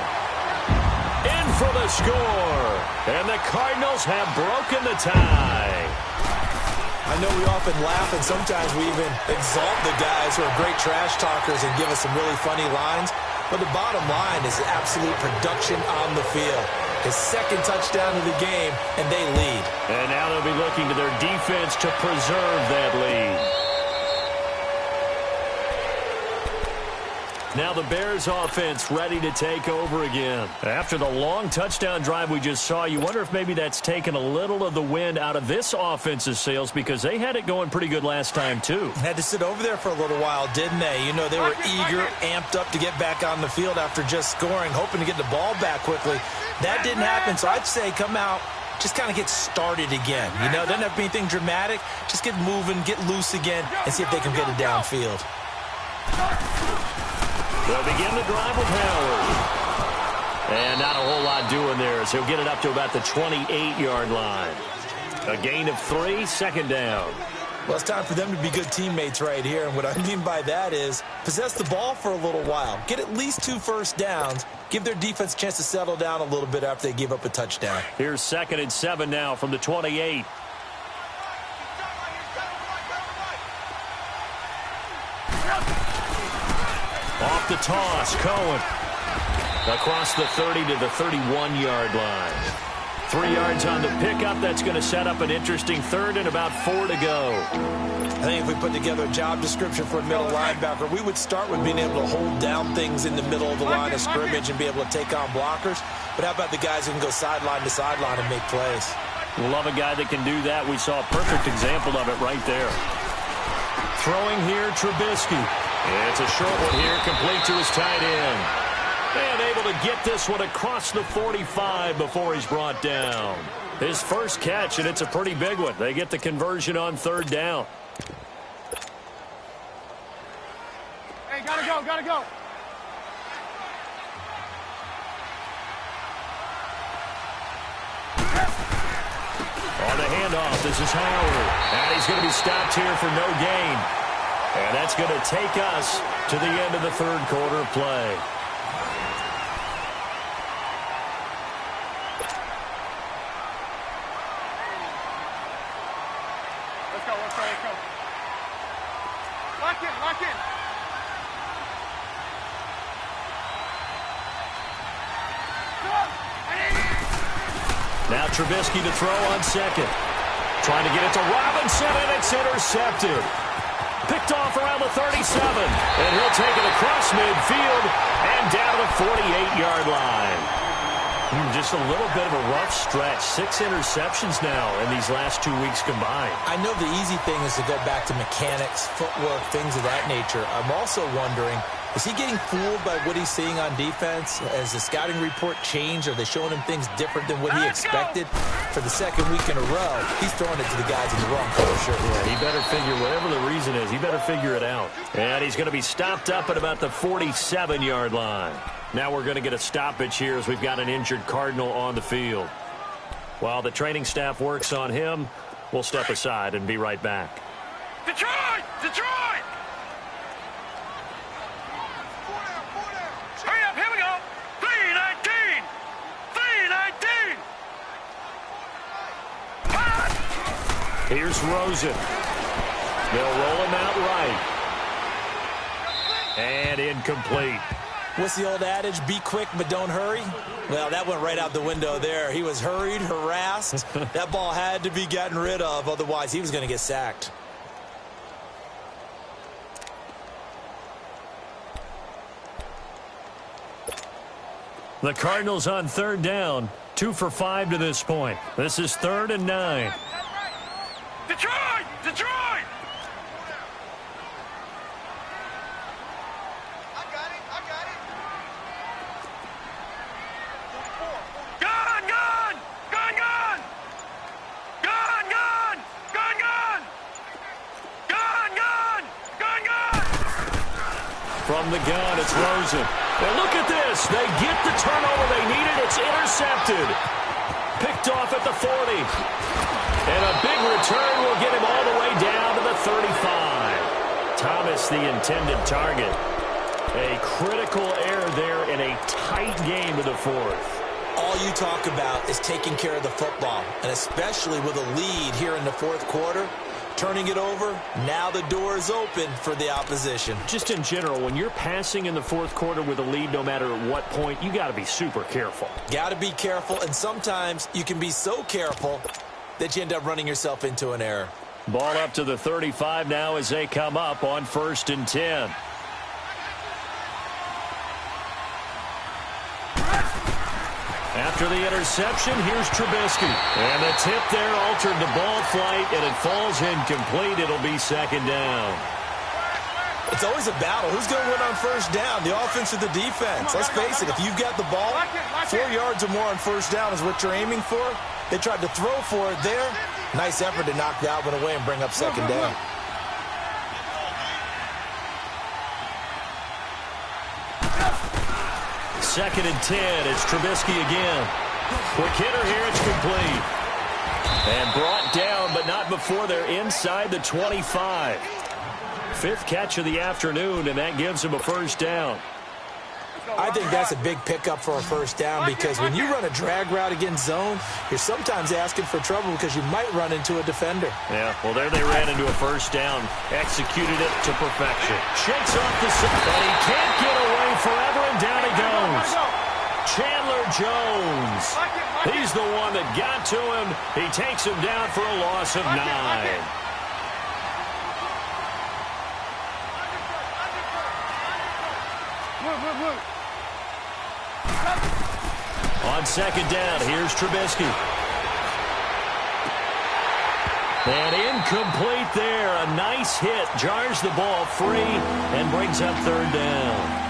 In for the score. And the Cardinals have broken the tie. I know we often laugh, and sometimes we even exalt the guys who are great trash talkers and give us some really funny lines. But the bottom line is absolute production on the field. His second touchdown of the game, and they lead. And now they'll be looking to their defense to preserve that lead. Now the Bears offense ready to take over again. After the long touchdown drive we just saw, you wonder if maybe that's taken a little of the wind out of this offense's sails, because they had it going pretty good last time too. Had to sit over there for a little while, didn't they? You know, they were eager, amped up to get back on the field after just scoring, hoping to get the ball back quickly. That didn't happen, so I'd say come out, just kind of get started again. You know, doesn't have to be anything dramatic. Just get moving, get loose again, and see if they can get it downfield. They'll begin the drive with Howard. And not a whole lot doing there, so he'll get it up to about the 28-yard line. A gain of 3, second down. Well, it's time for them to be good teammates right here, and what I mean by that is possess the ball for a little while. Get at least 2 first downs. Give their defense a chance to settle down a little bit after they give up a touchdown. Here's 2nd and 7 now from the 28. Off the toss, Cohen. Across the 30 to the 31-yard line. 3 yards on the pickup. That's going to set up an interesting 3rd and about 4 to go. I think if we put together a job description for a middle linebacker, we would start with being able to hold down things in the middle of the line of scrimmage and be able to take on blockers. But how about the guys who can go sideline to sideline and make plays? We'll love a guy that can do that. We saw a perfect example of it right there. Throwing here, Trubisky. It's a short one here, complete to his tight end. And able to get this one across the 45 before he's brought down. His first catch, and it's a pretty big one. They get the conversion on 3rd down. Hey, gotta go, gotta go. On the handoff, this is Howard. And he's going to be stopped here for no gain. And that's going to take us to the end of the 3rd quarter of play. Let's go, let's go, let's go. Lock in, lock in. Now Trubisky to throw on 2nd. Trying to get it to Robinson, and it's intercepted. Picked off around the 37, and he'll take it across midfield and down to the 48-yard line. Just a little bit of a rough stretch. 6 interceptions now in these last 2 weeks combined. I know the easy thing is to go back to mechanics, footwork, things of that nature. I'm also wondering, is he getting fooled by what he's seeing on defense? Has the scouting report changed? Are they showing him things different than what he expected? For the 2nd week in a row, he's throwing it to the guys in the wrong color shirt. Yeah, he better figure, whatever the reason is, he better figure it out. And he's going to be stopped up at about the 47-yard line. Now we're going to get a stoppage here as we've got an injured Cardinal on the field. While the training staff works on him, we'll step aside and be right back. Detroit! Detroit! Hurry up, here we go! 319! 319! Here's Rosen. They'll roll him out right. And incomplete. What's the old adage? Be quick, but don't hurry? Well, that went right out the window there. He was hurried, harassed. That ball had to be gotten rid of, otherwise he was going to get sacked. The Cardinals on 3rd down. 2 for 5 to this point. This is 3rd and 9. Detroit! Detroit! From the gun, it's Rosen. And look at this. They get the turnover they needed. It's intercepted. Picked off at the 40. And a big return will get him all the way down to the 35. Thomas, the intended target. A critical error there in a tight game to the 4th. All you talk about is taking care of the football, and especially with a lead here in the 4th quarter. turning it over. Now the door is open for the opposition. Just in general, when you're passing in the fourth quarter with a lead, no matter at what point, you got to be super careful. Got to be careful, and sometimes you can be so careful that you end up running yourself into an error. Ball up to the 35 now as they come up on 1st and 10. After the interception, here's Trubisky. And the tip there altered the ball flight, and it falls incomplete. It'll be 2nd down. It's always a battle. Who's going to win on 1st down, the offense or the defense? Let's face it, if you've got the ball, 4 yards or more on 1st down is what you're aiming for. They tried to throw for it there. Nice effort to knock that one away and bring up 2nd down. Second and 10. It's Trubisky again. Quick hitter here. It's complete. And brought down, but not before they're inside the 25. 5th catch of the afternoon, and that gives him a 1st down. I think that's a big pickup for a 1st down, because when you run a drag route against zone, you're sometimes asking for trouble because you might run into a defender. Yeah, well, there they ran into a 1st down. Executed it to perfection. Shakes off the side, and he can't get away forever, and down he goes. Chandler Jones. He's the one that got to him. He takes him down for a loss of 9. On 2nd down, here's Trubisky. And incomplete there. A nice hit. Jars the ball free and brings up 3rd down.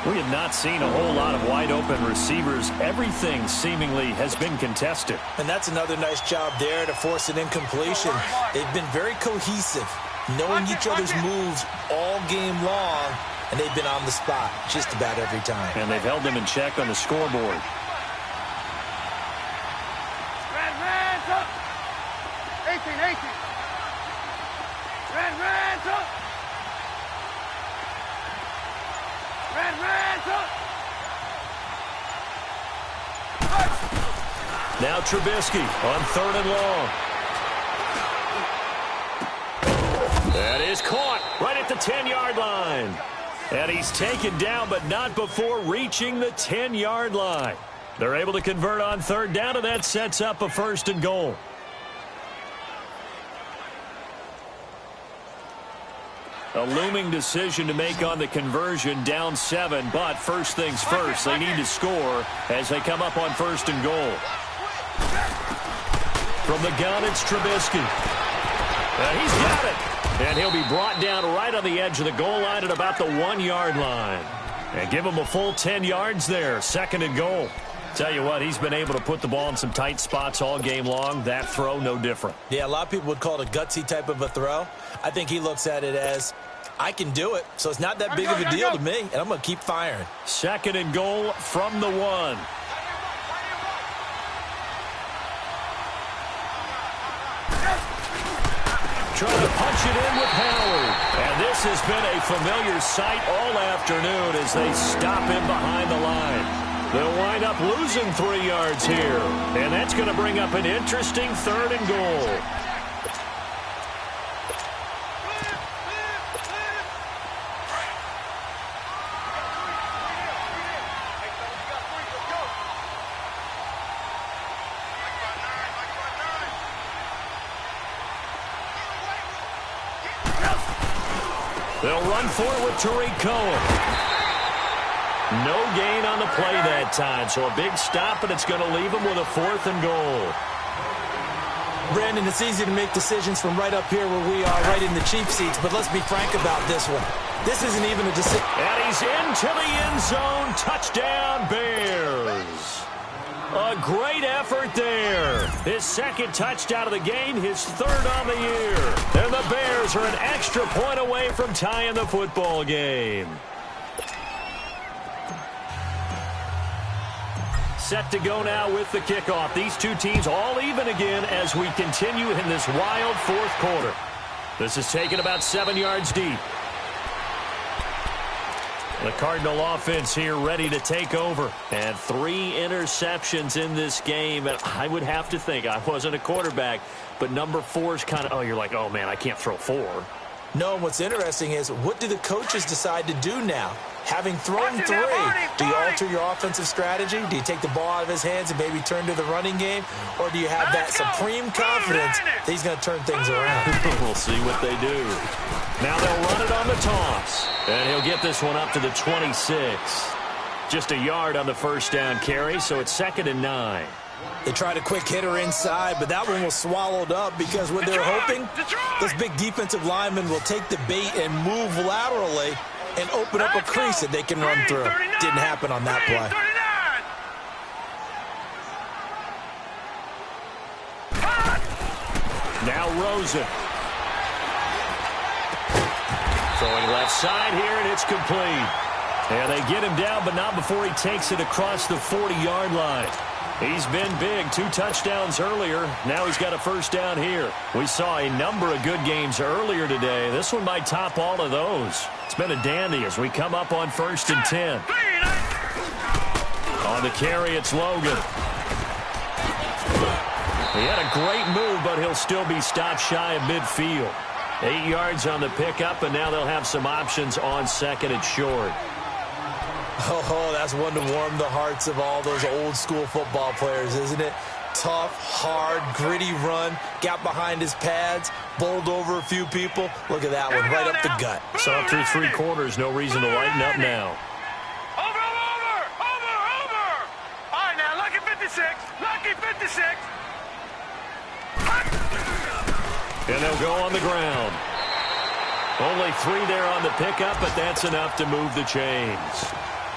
We have not seen a whole lot of wide-open receivers. Everything seemingly has been contested. And that's another nice job there to force an incompletion. They've been very cohesive, knowing each other's moves all game long. And they've been on the spot just about every time. And they've held them in check on the scoreboard. Now Trubisky on 3rd and long. That is caught right at the 10-yard line. And he's taken down, but not before reaching the 10-yard line. They're able to convert on 3rd down, and that sets up a 1st and goal. A looming decision to make on the conversion, down 7, but first things first, they need to score as they come up on 1st and goal. From the gun, it's Trubisky. He's got it. And he'll be brought down right on the edge of the goal line at about the 1-yard line. And give him a full 10 yards there, 2nd and goal. Tell you what, he's been able to put the ball in some tight spots all game long. That throw, no different. Yeah, a lot of people would call it a gutsy type of a throw. I think he looks at it as, I can do it, so it's not that big of a deal to me, and I'm going to keep firing. 2nd and goal from the 1. Trying to punch it in with Howard. And this has been a familiar sight all afternoon as they stop him behind the line. They'll wind up losing 3 yards here. And that's going to bring up an interesting 3rd and goal. They'll run for it with Tariq Cohen. No gain on the play that time, so a big stop, and it's going to leave him with a 4th and goal. Brandon, it's easy to make decisions from right up here where we are, right in the cheap seats, but let's be frank about this one. This isn't even a decision. And he's into the end zone. Touchdown, Bears. A great effort there. His 2nd touchdown of the game, his 3rd on the year. And the Bears are an extra point away from tying the football game. Set to go now with the kickoff. These two teams all even again as we continue in this wild 4th quarter. This is taken about 7 yards deep. The Cardinal offense here ready to take over. And 3 interceptions in this game. And I would have to think, I wasn't a quarterback, but number 4 is kind of, oh, you're like, oh, man, I can't throw 4. No, what's interesting is, what do the coaches decide to do now? Having thrown 3, do you alter your offensive strategy? Do you take the ball out of his hands and maybe turn to the running game? Or do you have that supreme confidence that he's going to turn things around? We'll see what they do. Now they'll run it on the toss. And he'll get this one up to the 26. Just a yard on the first down carry, so it's 2nd and 9. They tried a quick hitter inside, but that one was swallowed up because what they're hoping, this big defensive lineman will take the bait and move laterally and open up a crease that they can run through. Didn't happen on that play. Now Rosen. Throwing left side here, and it's complete. And they get him down, but not before he takes it across the 40-yard line. He's been big, 2 touchdowns earlier. Now he's got a first down here. We saw a number of good games earlier today. This one might top all of those. It's been a dandy as we come up on 1st and 10. On the carry, it's Logan. He had a great move, but he'll still be stopped shy of midfield. 8 yards on the pickup, and now they'll have some options on 2nd and short. Oh, that's one to warm the hearts of all those old-school football players, isn't it? Tough, hard, gritty run, got behind his pads, bowled over a few people. Look at that one, right up the gut. So up through 3 quarters, no reason to lighten up now. Over. All right, now, lucky 56. And they'll go on the ground. Only 3 there on the pickup, but that's enough to move the chains.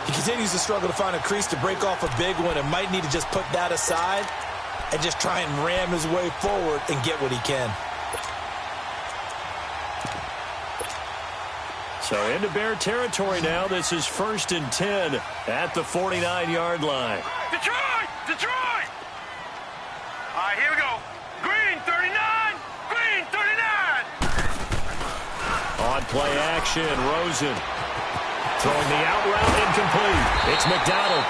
He continues to struggle to find a crease to break off a big one and might need to just put that aside and just try and ram his way forward and get what he can. So into Bear territory now. This is 1st and 10 at the 49-yard line. Detroit! All right, here we go. Green 39. On play action, Rosen. Throwing the out route, incomplete. It's McDonald.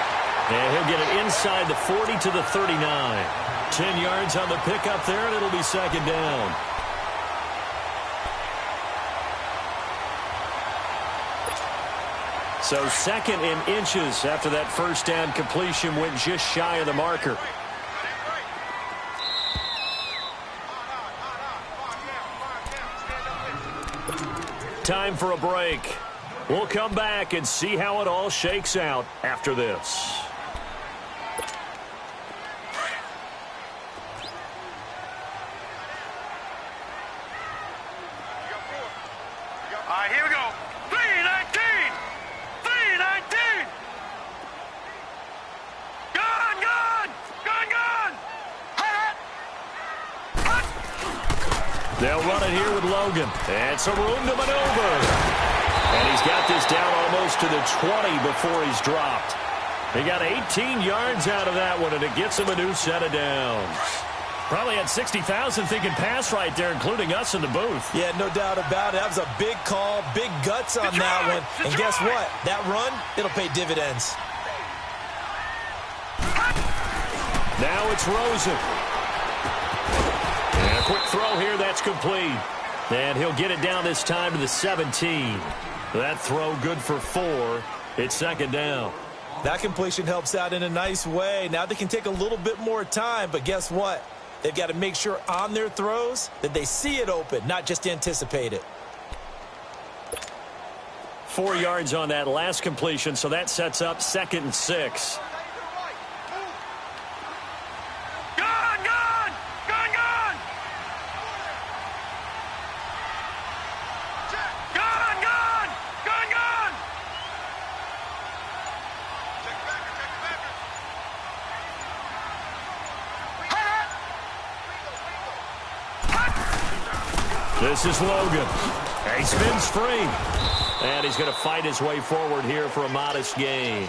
And he'll get it inside the 40 to the 39. 10 yards on the pickup there, and it'll be 2nd down. So 2nd and inches after that first down completion went just shy of the marker. Time for a break. We'll come back and see how it all shakes out after this. All right, here we go. 319. Gun. They'll run it here with Logan. And some room to maneuver. And he's got this down almost to the 20 before he's dropped. He got 18 yards out of that one, and it gets him a new set of downs. Probably had 60,000 thinking pass right there, including us in the booth. Yeah, no doubt about it. That was a big call, big guts on that one. And guess what? That run, it'll pay dividends. Now it's Rosen. And a quick throw here, that's complete. And he'll get it down this time to the 17. That throw good for 4. It's 2nd down. That completion helps out in a nice way. Now they can take a little bit more time, but guess what? They've got to make sure on their throws that they see it open, not just anticipate it. 4 yards on that last completion, so that sets up 2nd and 6. This is Logan. He spins free. And he's going to fight his way forward here for a modest gain.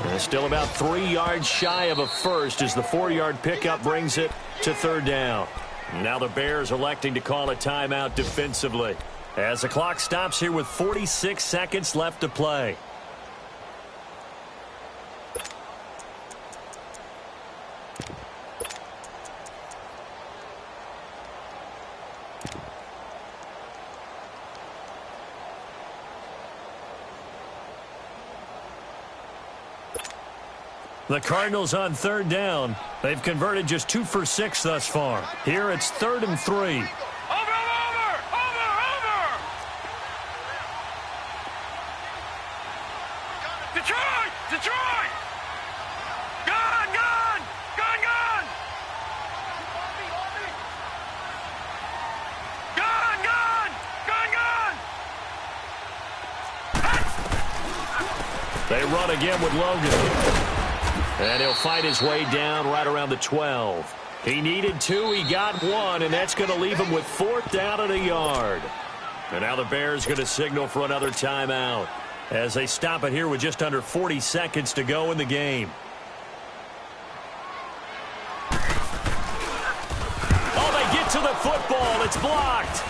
And still about 3 yards shy of a first as the 4-yard pickup brings it to 3rd down. Now the Bears electing to call a timeout defensively as the clock stops here with 46 seconds left to play. The Cardinals on third down. They've converted just 2 for 6 thus far. Here it's 3rd and 3. Over! Detroit! Gun! Gun! They run again with Logan. And he'll fight his way down right around the 12. He needed 2, he got 1, and that's going to leave him with 4th down and a yard. And now the Bears going to signal for another timeout as they stop it here with just under 40 seconds to go in the game. Oh, they get to the football. It's blocked.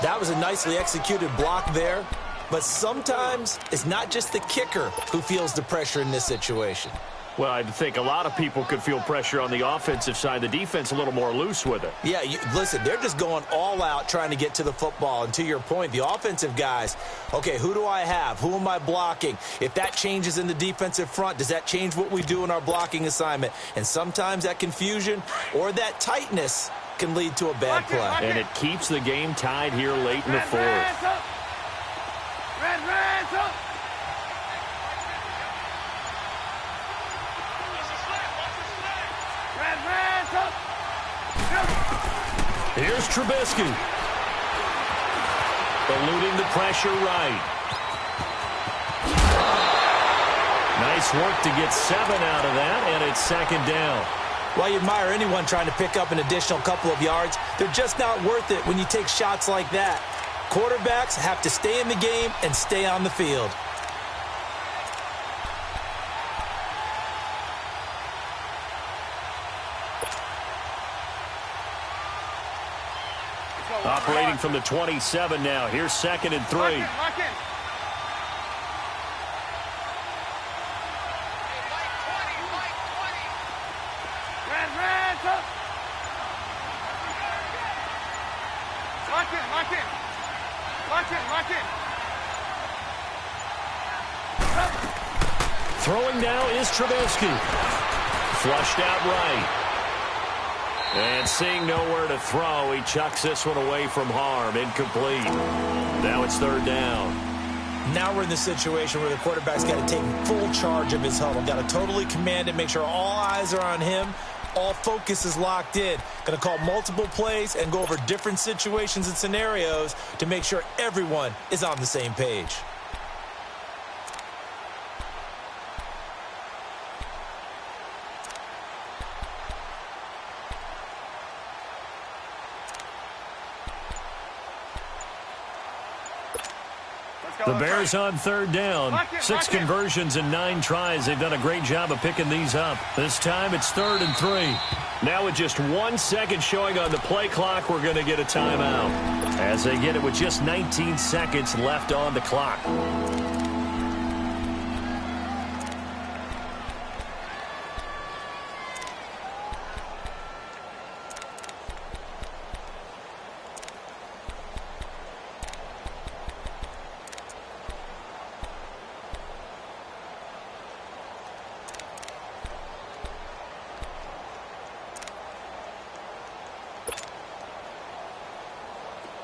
That was a nicely executed block there. But sometimes it's not just the kicker who feels the pressure in this situation. Well, I think a lot of people could feel pressure on the offensive side. The defense a little more loose with it. Yeah, listen, they're just going all out trying to get to the football. And to your point, the offensive guys, okay, who do I have? Who am I blocking? If that changes in the defensive front, does that change what we do in our blocking assignment? And sometimes that confusion or that tightness can lead to a bad play. And it keeps the game tied here late in the 4th. Here's Trubisky. Eluding the pressure right. Nice work to get 7 out of that, and it's 2nd down. Well, you admire anyone trying to pick up an additional couple of yards. They're just not worth it when you take shots like that. Quarterbacks have to stay in the game and stay on the field. Operating from the 27 now. Here's 2nd and 3. Lock in. Throwing now is Trubisky. Flushed out right. And seeing nowhere to throw, he chucks this one away from harm. Incomplete. Now it's 3rd down. Now we're in the situation where the quarterback's got to take full charge of his huddle. Got to totally command it, make sure all eyes are on him. All focus is locked in. Going to call multiple plays and go over different situations and scenarios to make sure everyone is on the same page. The Bears on 3rd down. 6 conversions and 9 tries. They've done a great job of picking these up. This time it's 3rd and 3. Now with just 1 second showing on the play clock, we're going to get a timeout as they get it with just 19 seconds left on the clock.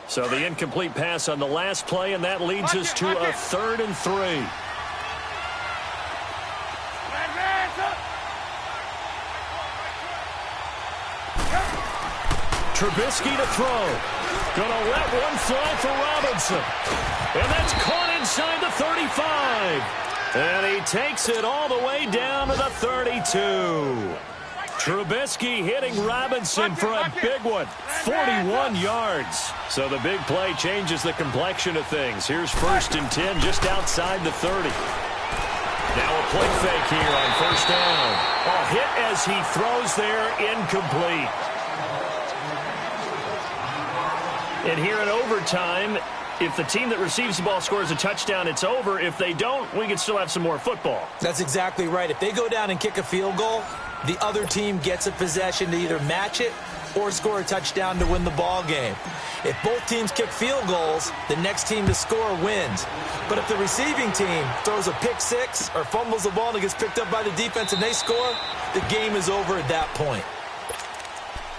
So the incomplete pass on the last play, and that leads us to a 3rd and 3. Trubisky to throw. Gonna let one fly for Robinson. And that's caught inside the 35. And he takes it all the way down to the 32. Trubisky hitting Robinson for a big one. 41 yards. So the big play changes the complexion of things. Here's 1st and 10 just outside the 30. Now a play fake here on 1st down. A hit as he throws there, incomplete. And here in overtime, if the team that receives the ball scores a touchdown, it's over. If they don't, we can still have some more football. That's exactly right. If they go down and kick a field goal, the other team gets a possession to either match it or score a touchdown to win the ball game. If both teams kick field goals, the next team to score wins. But if the receiving team throws a pick six or fumbles the ball and it gets picked up by the defense and they score, the game is over at that point.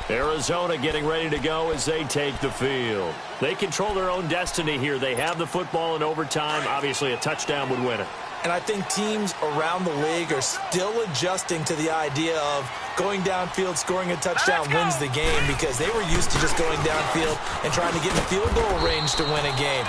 Arizona getting ready to go as they take the field. They control their own destiny here. They have the football in overtime. Obviously, a touchdown would win it. And I think teams around the league are still adjusting to the idea of going downfield, scoring a touchdown wins the game, because they were used to just going downfield and trying to get in field goal range to win a game.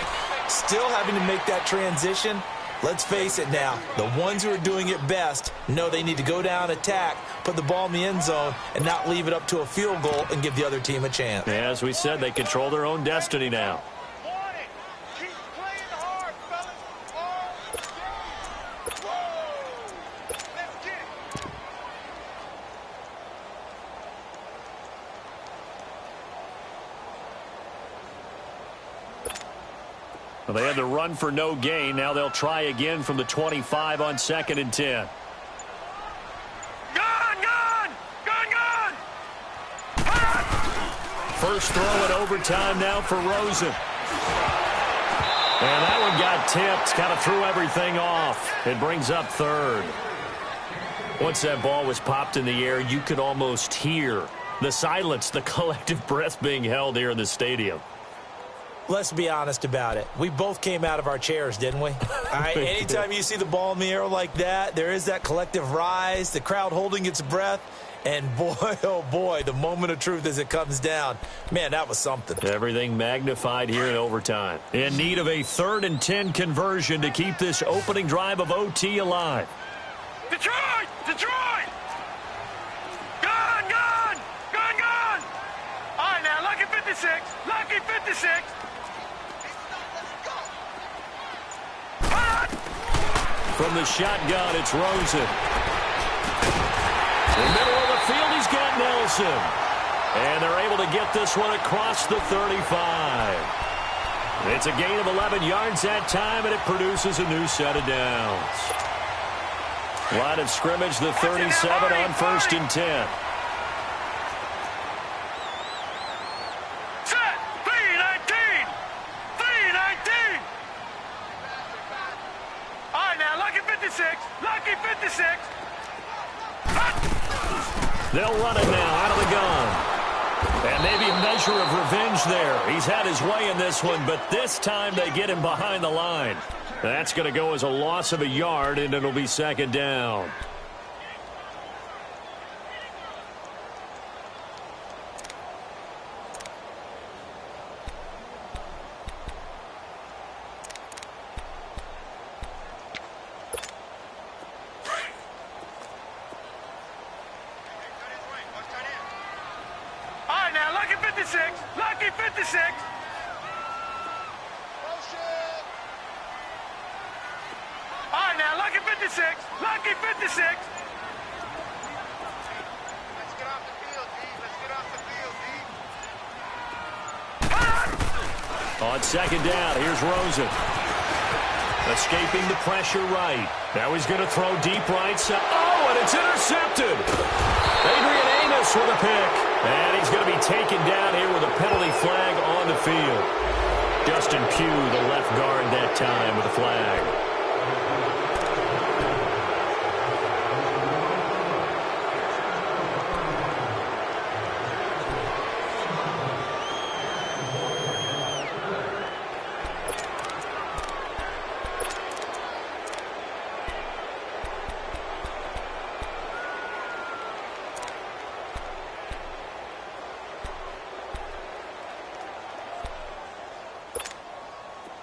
Still having to make that transition. Let's face it now, the ones who are doing it best know they need to go down, attack, put the ball in the end zone, and not leave it up to a field goal and give the other team a chance. Yeah, as we said, they control their own destiny now. Well, they had to run for no gain. Now they'll try again from the 25 on 2nd and 10. First throw in overtime now for Rosen. And that one got tipped. Kind of threw everything off. It brings up 3rd. Once that ball was popped in the air, you could almost hear the silence, the collective breath being held here in the stadium. Let's be honest about it. We both came out of our chairs, didn't we? All right, anytime you see the ball in the air like that, there is that collective rise, the crowd holding its breath, and boy, oh boy, the moment of truth as it comes down. Man, that was something. Everything magnified here in overtime. In need of a 3rd and 10 conversion to keep this opening drive of OT alive. Detroit! Detroit! Gone! Gone! Gone! Gone! All right, now, lucky 56. Lucky 56. From the shotgun, it's Rosen. In the middle of the field, he's got Nelson. And they're able to get this one across the 35. It's a gain of 11 yards that time, and it produces a new set of downs. Line of scrimmage, the 37 on 1st and 10. Set! 3-19! 3-19! All right, now, lucky 56. Lucky 56. They'll run it now out of the gun. And maybe a measure of revenge there. He's had his way in this one, but this time they get him behind the line. That's going to go as a loss of a yard, and it'll be 2nd down. Lucky 56. All right, now, lucky 56. Lucky 56. Let's get off the field, D. Let's get off the field, D. On 2nd down, here's Rosen. Escaping the pressure right. Now he's going to throw deep right side. Oh, and it's intercepted. Adrian Amos with a pick. And he's going to be taken down here with a penalty flag on the field. Justin Pugh, the left guard that time with a flag.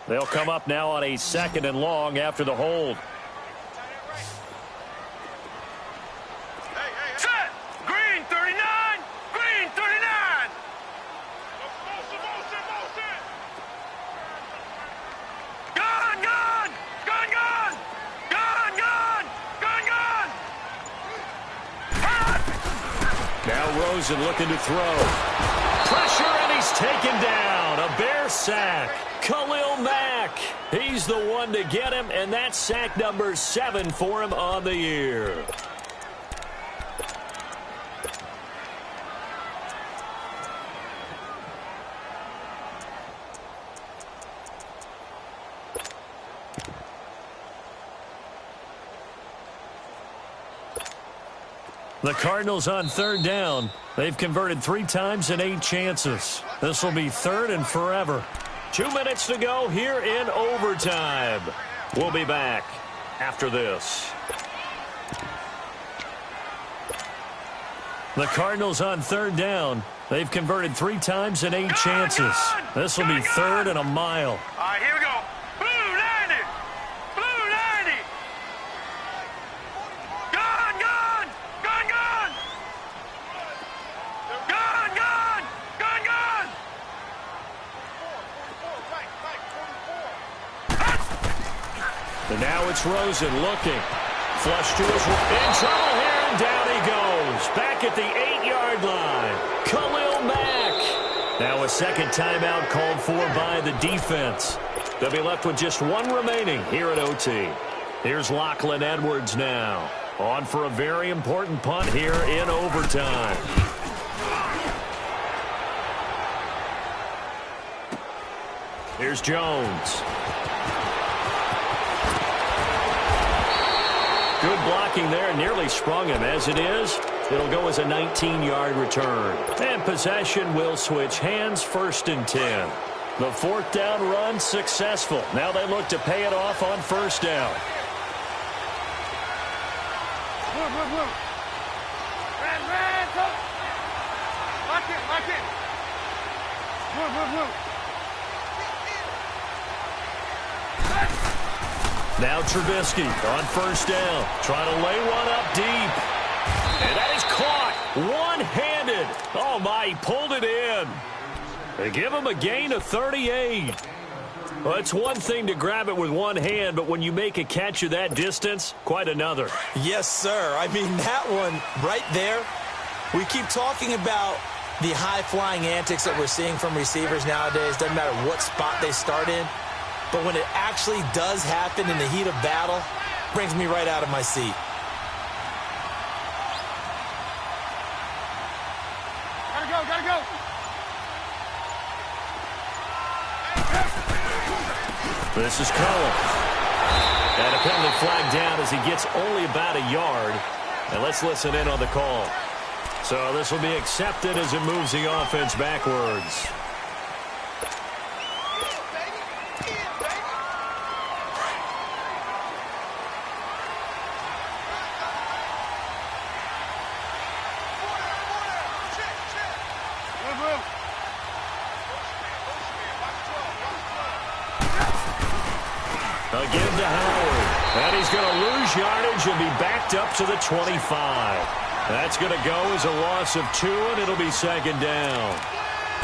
They'll come up now on a 2nd and long after the hold. Set! Green 39! Green 39! Gone! Gone! Gone! Gone! Gone! Gone! Gone! Gone! Now Rosen looking to throw. Pressure, and he's taken down. A Bear sack. Khalil Mack. He's the one to get him, and that's sack number 7 for him on the year. The Cardinals on third down. They've converted 3 times in 8 chances. This will be 3rd and forever. 2 minutes to go here in overtime. We'll be back after this. The Cardinals on third down. They've converted 3 times in 8 chances. This will be 3rd and a mile. All right, here we go. Blue 90. Blue 90. Gone, gone. Gone, gone. Gone, gone. Gone, gone. And now it's Rosen looking. Flush to his right. In trouble here, and down he goes. Back at the 8-yard line. Khalil Mack. Now a second timeout called for by the defense. They'll be left with just 1 remaining here at OT. Here's Lachlan Edwards now. On for a very important punt here in overtime. Here's Jones. Good blocking there, nearly sprung him. As it is, it'll go as a 19-yard return. And possession will switch hands, 1st and 10. The 4th down run successful. Now they look to pay it off on 1st down. Lock it. Now Trubisky on 1st down. Trying to lay one up deep. And that is caught one-handed. Oh, my, he pulled it in. They give him a gain of 38. Well, it's one thing to grab it with one hand, but when you make a catch of that distance, quite another. Yes, sir. I mean, that one right there, we keep talking about the high-flying antics that we're seeing from receivers nowadays. Doesn't matter what spot they start in. But when it actually does happen in the heat of battle, it brings me right out of my seat. Gotta go. This is Cullen. And a penalty flag down as he gets only about a yard. And let's listen in on the call. So this will be accepted as it moves the offense backwards. Again to Howard. And he's going to lose yardage and be backed up to the 25. That's going to go as a loss of 2, and it'll be 2nd down.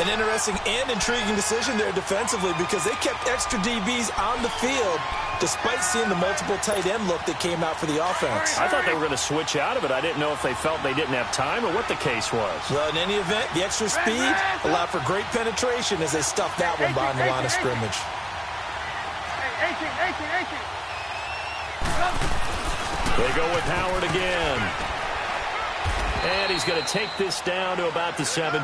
An interesting and intriguing decision there defensively because they kept extra DBs on the field despite seeing the multiple tight end look that came out for the offense. I thought they were going to switch out of it. I didn't know if they felt they didn't have time or what the case was. Well, in any event, the extra speed allowed for great penetration as they stuffed that one behind the line of scrimmage. 18. They go with Howard again. And he's going to take this down to about the 17.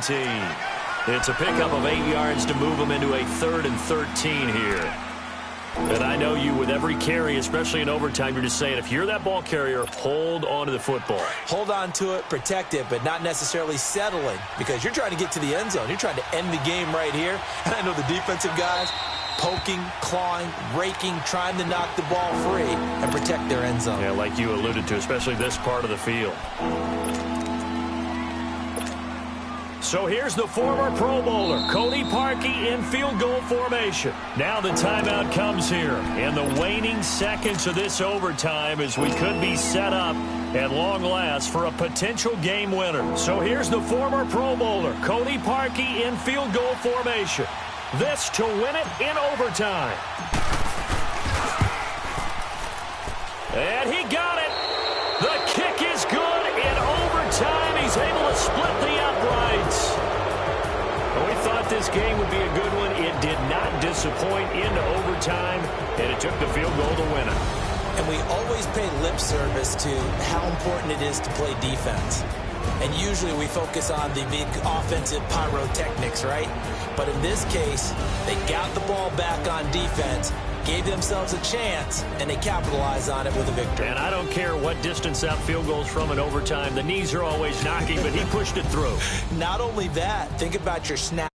It's a pickup of 8 yards to move him into a 3rd and 13 here. And I know you with every carry, especially in overtime, you're just saying if you're that ball carrier, hold on to the football. Hold on to it, protect it, but not necessarily settling because you're trying to get to the end zone. You're trying to end the game right here. And I know the defensive guys poking, clawing, raking, trying to knock the ball free and protect their end zone. Yeah, like you alluded to, especially this part of the field. So here's the former Pro Bowler, Cody Parkey, in field goal formation. Now the timeout comes here in the waning seconds of this overtime as we could be set up at long last for a potential game winner. So here's the former Pro Bowler, Cody Parkey, in field goal formation. This to win it in overtime. And he got it. The kick is good in overtime. He's able to split the uprights. Well, we thought this game would be a good one. It did not disappoint into overtime, and it took the field goal to win it. And we always pay lip service to how important it is to play defense. And usually we focus on the big offensive pyrotechnics, right? But in this case, they got the ball back on defense, gave themselves a chance, and they capitalized on it with a victory. And I don't care what distance that field goes from in overtime. The knees are always knocking, but he pushed it through. Not only that, think about your snap.